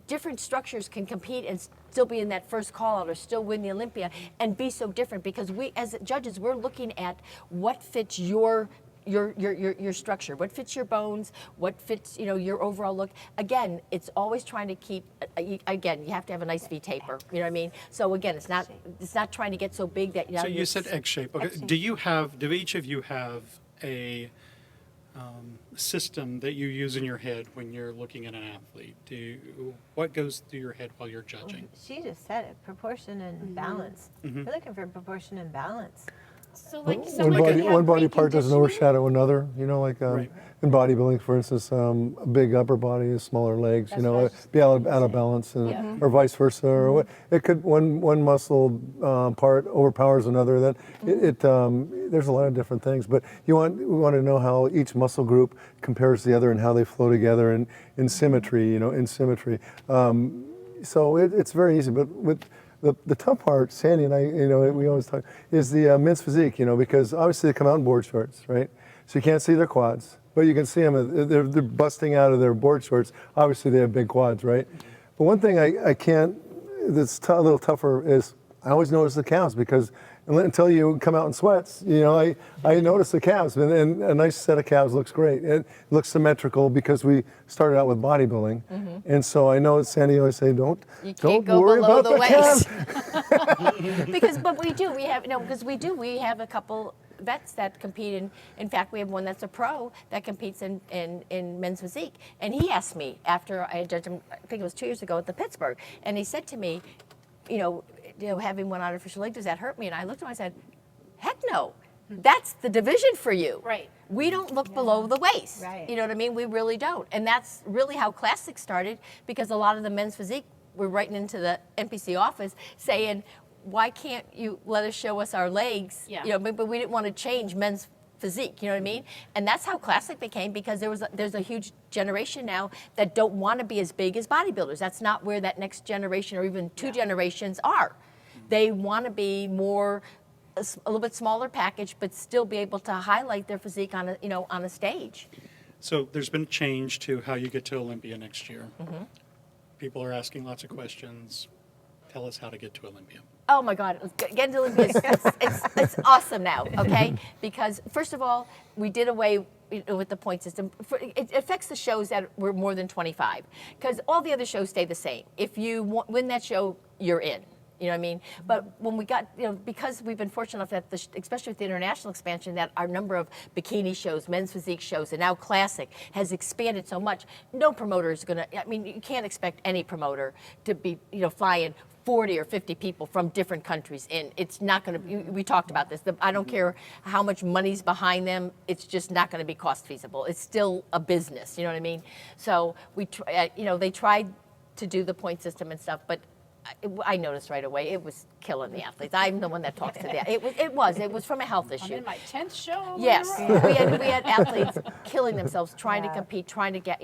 different structures can compete and still be in that first call out or still win the Olympia and be so different, because we as judges, we're looking at what fits your structure, what fits your bones, what fits your overall look. Again, it's always trying to keep. Again, you have to have a nice V taper. You know what I mean? So again, it's not trying to get so big that So you said egg shape. Okay. Do each of you have a system that you use in your head when you're looking at an athlete? What goes through your head while you're judging? She just said it, proportion and balance. We're looking for proportion and balance. So like One somebody body, can have one body part doesn't reconditioning. overshadow another. Like Right. in bodybuilding, for instance, a big upper body, smaller legs. Be out of balance, or vice versa. Or what it could one muscle part overpowers another. That there's a lot of different things. But we want to know how each muscle group compares to the other and how they flow together in symmetry. In symmetry. So it's very easy. But with the tough part, Sandy and I, we always talk, is the men's physique, because obviously they come out in board shorts, right? So you can't see their quads. but you can see them, they're busting out of their board shorts. Obviously, they have big quads, right? But one thing I can't, that's a little tougher is I always notice the calves because until you come out in sweats, you know, I notice the calves, and a nice set of calves looks great. It looks symmetrical because we started out with bodybuilding, and so I know Sandy always say, don't go worry below about the the calves. But we have a couple vets that compete in fact, we have one that's a pro that competes in men's physique. And he asked me after I judged him, I think it was 2 years ago at the Pittsburgh, and he said to me, having one artificial leg, does that hurt me? And I looked at him and I said, heck no. That's the division for you. Right. We don't look below the waist. Right. You know what I mean? We really don't. And that's really how Classic started, because a lot of the men's physique were writing into the NPC office saying, why can't you let us show us our legs? Yeah. But we didn't want to change men's physique, you know what I mean? And that's how Classic became, because there's a huge generation now that don't want to be as big as bodybuilders. That's not where that next generation or even two generations are. They want to be more, a little bit smaller package, but still be able to highlight their physique on a stage. So there's been a change to how you get to Olympia next year. People are asking lots of questions. Tell us how to get to Olympia. Oh my God, getting to Olympia, it's awesome now, okay? Because first of all, we did away with the point system. It affects the shows that were more than 25, because all the other shows stay the same. If you win that show, you're in. You know what I mean? But when we got, because we've been fortunate enough that, especially with the international expansion, that our number of bikini shows, men's physique shows, and now Classic has expanded so much. No promoter is going to, you can't expect any promoter to be, flying 40 or 50 people from different countries in. It's not going to, we talked about this. I don't care how much money's behind them. It's just not going to be cost feasible. It's still a business, you know what I mean? So they tried to do the point system and stuff, but I noticed right away it was killing the athletes. I'm the one that talks to them. It was from a health issue. I'm in my 10th show. Yes, we had athletes killing themselves trying to compete, trying to get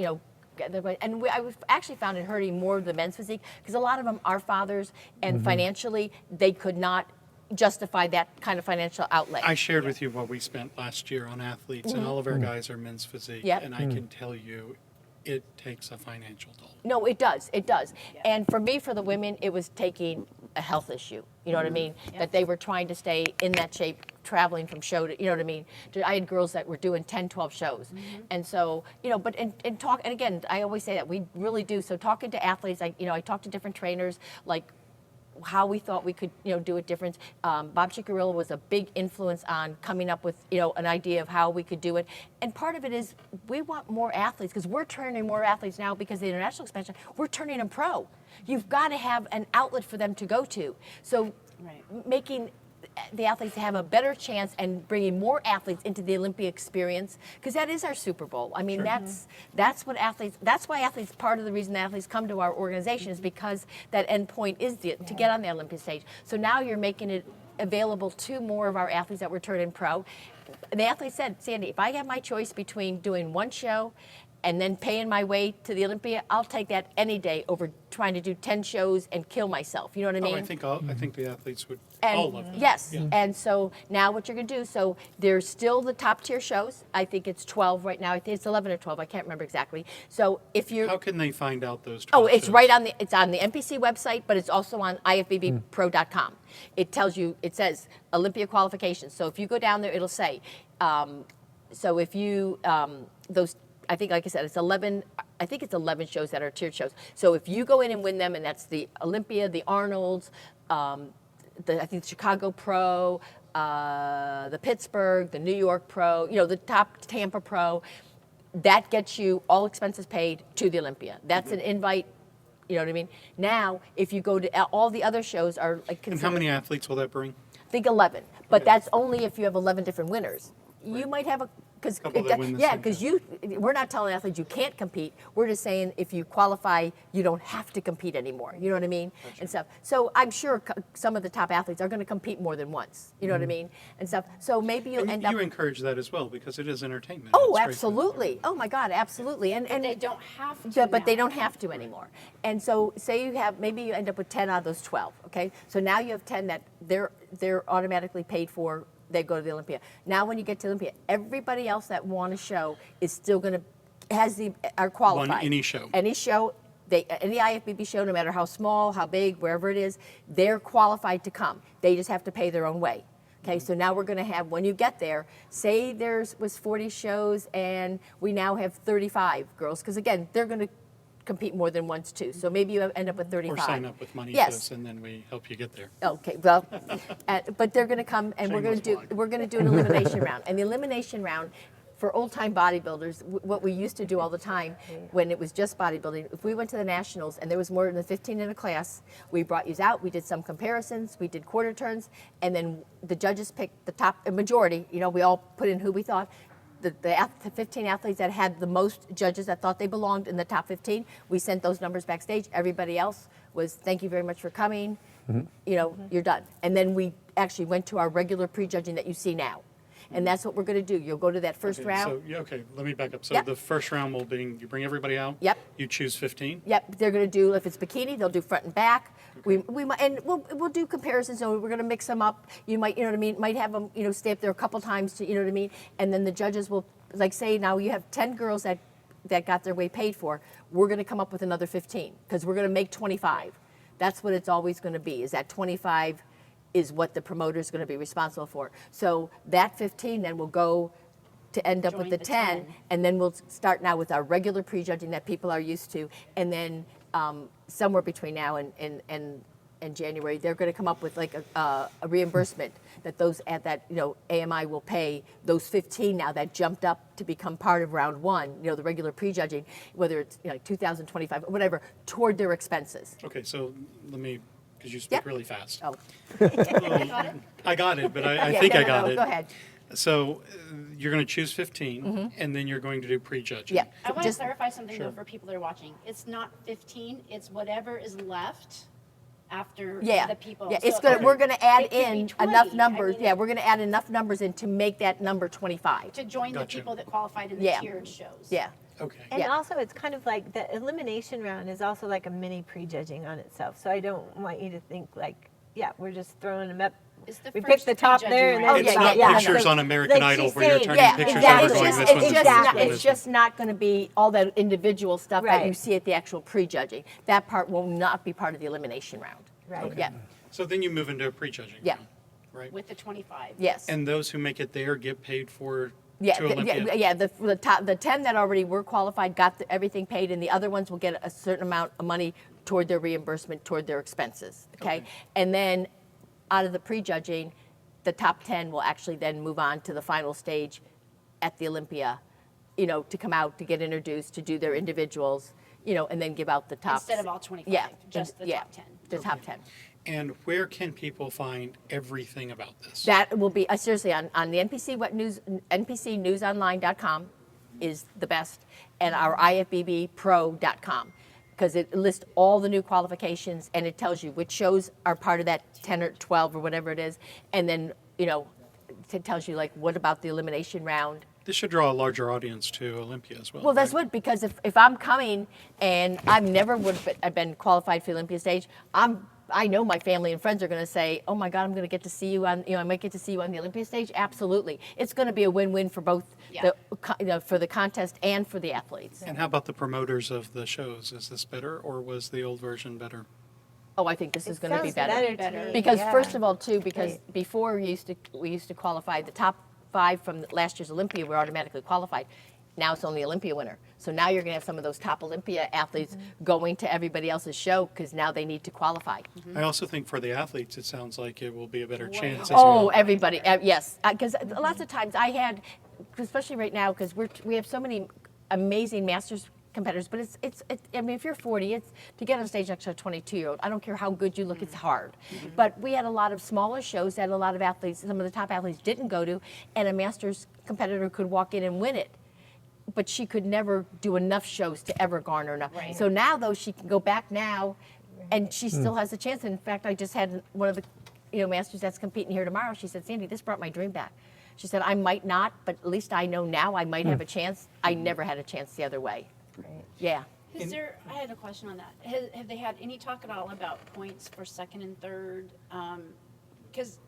and I actually found it hurting more the men's physique, because a lot of them are fathers, and financially they could not justify that kind of financial outlay. I shared with you what we spent last year on athletes, and all of our guys are men's physique, Yep. and I can tell you, it takes a financial toll. No, it does. It does. And for me, for the women, it was taking a health issue. You know what I mean? That they were trying to stay in that shape, traveling from show to, you know what I mean? I had girls that were doing 10, 12 shows. And so, but and talk, and again, I always say that we really do. So talking to athletes, I talked to different trainers, like how we thought we could, do it different. Bob Chicarilla was a big influence on coming up with, an idea of how we could do it. And part of it is we want more athletes, because we're turning more athletes now because of the international expansion. We're turning them pro. You've got to have an outlet for them to go to. So making the athletes have a better chance and bringing more athletes into the Olympia experience, because that is our Super Bowl. I mean, that's what athletes, that's why athletes, part of the reason the athletes come to our organization is because that end point is to get on the Olympia stage. So now you're making it available to more of our athletes that were turning pro. The athlete said, Sandy, if I have my choice between doing one show and then paying my way to the Olympia, I'll take that any day over trying to do 10 shows and kill myself. You know what I mean? I think the athletes would all love that. Yes, Yeah. and so now what you're going to do, so there's still the top tier shows. I think it's 12 right now. I think it's 11 or 12. I can't remember exactly. So if you're... How can they find out those 12 it's shows? right on it's on the NPC website, but it's also on ifbbpro.com. It tells you, it says Olympia qualifications. So if you go down there, it'll say, so if you, those, I think, like I said, it's 11. I think it's 11 shows that are tiered shows. So if you go in and win them, and that's the Olympia, the Arnold's, I think the Chicago Pro, the Pittsburgh, the New York Pro, the top Tampa Pro, that gets you all expenses paid to the Olympia. That's an invite. You know what I mean? Now, if you go to all the other shows are like. And how many athletes will that bring? I think 11, but that's only if you have 11 different winners. You might have because Couple that win the same because we're not telling athletes you can't compete. We're just saying if you qualify, you don't have to compete anymore. You know what I mean? Gotcha. And stuff. So I'm sure some of the top athletes are going to compete more than once. You know what I mean? And stuff. So maybe you'll And end up. you encourage that as well, because it is entertainment. Oh, It's great for absolutely. Oh my God, absolutely. And They don't have to. yeah, but now. they don't have to anymore. And so say you have, maybe you end up with 10 out of those 12, okay? So now you have 10 that they're automatically paid for. they go to the Olympia. Now when you get to Olympia, everybody else that want to show is still going to are qualified. any show. Any show, any IFBB show, no matter how small, how big, wherever it is, they're qualified to come. They just have to pay their own way. Okay, so now we're going to have, when you get there, say was 40 shows and we now have 35 girls, because again, they're going to compete more than once too. So maybe you end up with 35. Or sign up with money Yes. and then we help you get there. Okay, well, but they're going to come and we're going Shameless to do an elimination round. And the elimination round for old-time bodybuilders, what we used to do all the time when it was just bodybuilding, if we went to the nationals and there was more than 15 in a class, we brought you out, we did some comparisons, we did quarter turns, and then the judges picked the top majority. You know, we all put in who we thought. The 15 athletes that had the most judges that thought they belonged in the top 15, we sent those numbers backstage. Everybody else was, thank you very much for coming. You know, you're done. And then we actually went to our regular prejudging that you see now. And that's what we're going to do. You'll go to that first round. So, let me back up. So Yep. the first round will be, you bring everybody out. Yep. You choose 15. Yep, they're going to do, if it's bikini, they'll do front and back. We'll do comparisons. So we're going to mix them up. You might, you know what I mean, might have them, stay up there a couple times to, you know what I mean. And then the judges will, like, say now you have 10 girls that got their way paid for. We're going to come up with another 15 because we're going to make 25. That's what it's always going to be. Is that 25 is what the promoter is going to be responsible for. So that 15 then will go to end up with Join the the 10, 10. and then we'll start now with our regular prejudging that people are used to, and then somewhere between now and January, they're going to come up with like a reimbursement that those at that AMI will pay those 15 now that jumped up to become part of round one, the regular prejudging, whether it's 2,025 or whatever, toward their expenses. Okay, so let me, because you speak Yep. really fast. Oh, I got it, but I yeah, think no, I no, got no, it. Go ahead. So you're going to choose 15, and then you're going to do prejudging. Yeah. I want to Just- clarify something Sure. though for people that are watching. It's not 15. It's whatever is left after Yeah, the people. yeah. It's So gonna. it- We're gonna add it could be in 20. enough I numbers. mean, Yeah, we're gonna add enough numbers in to make that number 25. to join Gotcha. the people that qualified in the Yeah. tiered shows. Yeah. Okay. And Yeah. also, it's kind of like the elimination round is also like a mini prejudging on itself. So I don't want you to think like, yeah, we're just throwing them up. It's the We first picked the top prejudging there, and round. then It's yeah, not yeah, pictures so- on American like Idol she's where you're saying, turning Yeah, pictures exactly. over going, It's this just, one's it's this just one, not, this it's just not going to be all that individual stuff that you Right. see at the actual prejudging. That part will not be part of the elimination round. Right. Yeah. So then you move into a prejudging Yeah. round, right? With the 25. Yes. And those who make it there get paid for Yeah, to Olympia? yeah. The 10 that already were qualified got everything paid, and the other ones will get a certain amount of money toward their reimbursement, toward their expenses. Okay, and then out of the prejudging, the top 10 will actually then move on to the final stage at the Olympia, to come out, to get introduced, to do their individuals, and then give out the top. Instead of all 25, Yeah, just the yeah, top 10. The top 10. And where can people find everything about this? That will be seriously on the NPC News, NPCNewsOnline.com is the best, and our IFBBPro.com, because it lists all the new qualifications and it tells you which shows are part of that 10 or 12 or whatever it is, and then it tells you like what about the elimination round. This should draw a larger audience to Olympia as well. Well, that's right? what, because if I'm coming and I never would have been qualified for the Olympia stage, I know my family and friends are going to say, "Oh my God, I'm going to get to see you on, I might get to see you on the Olympia stage." Absolutely, it's going to be a win-win for both, Yeah. for the contest and for the athletes. And how about the promoters of the shows? Is this better, or was the old version better? Oh, I think this is going to be Sounds better. to me, Because yeah. first of all, too, because Right. before we used to qualify the top 5 from last year's Olympia were automatically qualified. Now it's only Olympia winner. So now you're going to have some of those top Olympia athletes going to everybody else's show because now they need to qualify. I also think for the athletes, it sounds like it will be a better chance as Oh, well. everybody, yes. Because lots of times I had, especially right now, because we have so many amazing masters competitors, but it's I mean, if you're 40, it's to get on stage next to a 22-year-old. I don't care how good you look, it's hard. But we had a lot of smaller shows that a lot of athletes, some of the top athletes didn't go to, and a masters competitor could walk in and win it. But she could never do enough shows to ever garner enough. Right. So now, though, she can go back now, and she still has a chance. In fact, I just had one of the masters that's competing here tomorrow. She said, "Sandy, this brought my dream back." She said, "I might not, but at least I know now I might have a chance. I never had a chance the other way." Yeah. Is there? I had a question on that. Have they had any talk at all about points for second and third? Because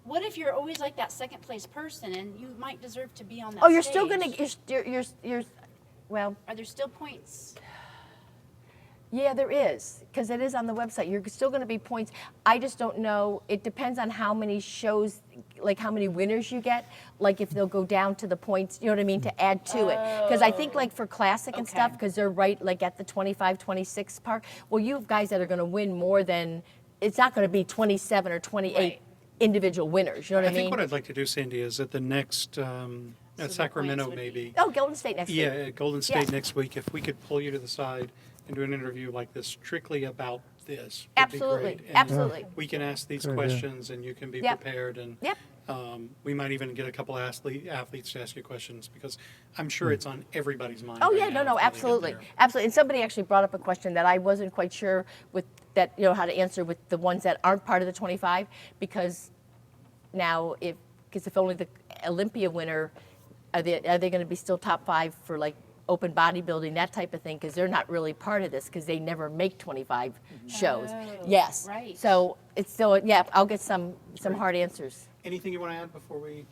what if you're always like that second place person and you might deserve to be on that Oh, you're stage? still gonna, well, Are there still points? yeah, there is, because it is on the website. You're still going to be points. I just don't know. It depends on how many shows, like how many winners you get. Like if they'll go down to the points, you know what I mean, to add to it. Because I think like for classic and stuff, Okay. because they're right like at the 25, 26 part. Well, you have guys that are going to win more than. It's not going to be 27 or 28 Right. individual winners. You know what I I mean? think what I'd like to do, Sandy, is at the next the at Sacramento, points would be- maybe. Oh, Golden State next Yeah, week. at Golden State Yeah. next week, if we could pull you to the side and do an interview like this strictly about this. would be Absolutely, great. And absolutely. We can ask these Good idea. questions and you can be Yep. prepared and Yep. we might even get a couple of athletes to ask you questions because I'm sure it's on everybody's mind. Oh right yeah, now no, if they get absolutely, there. absolutely. And somebody actually brought up a question that I wasn't quite sure with that, you know, how to answer with the ones that aren't part of the 25, because now if only the Olympia winner, are they going to be still top 5 for like open bodybuilding, that type of thing, because they're not really part of this because they never make 25 shows. Yes. right. So it's still, yeah, I'll get some hard answers. Anything you want to add before we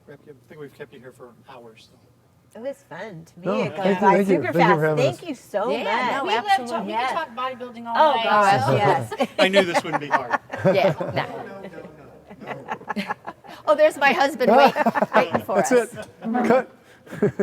wrap you up? I think we've kept you here for hours. So. It was fun to me. No, It thank goes you, by thank you. super Thank you for fast. having Thank us. you so Yeah, much. no, We love absolutely. talk. We Yeah. can talk bodybuilding all Oh night. gosh, so- yes. I knew this wouldn't be hard. Yeah. No. Oh, there's my husband waiting for That's us. it. Cut.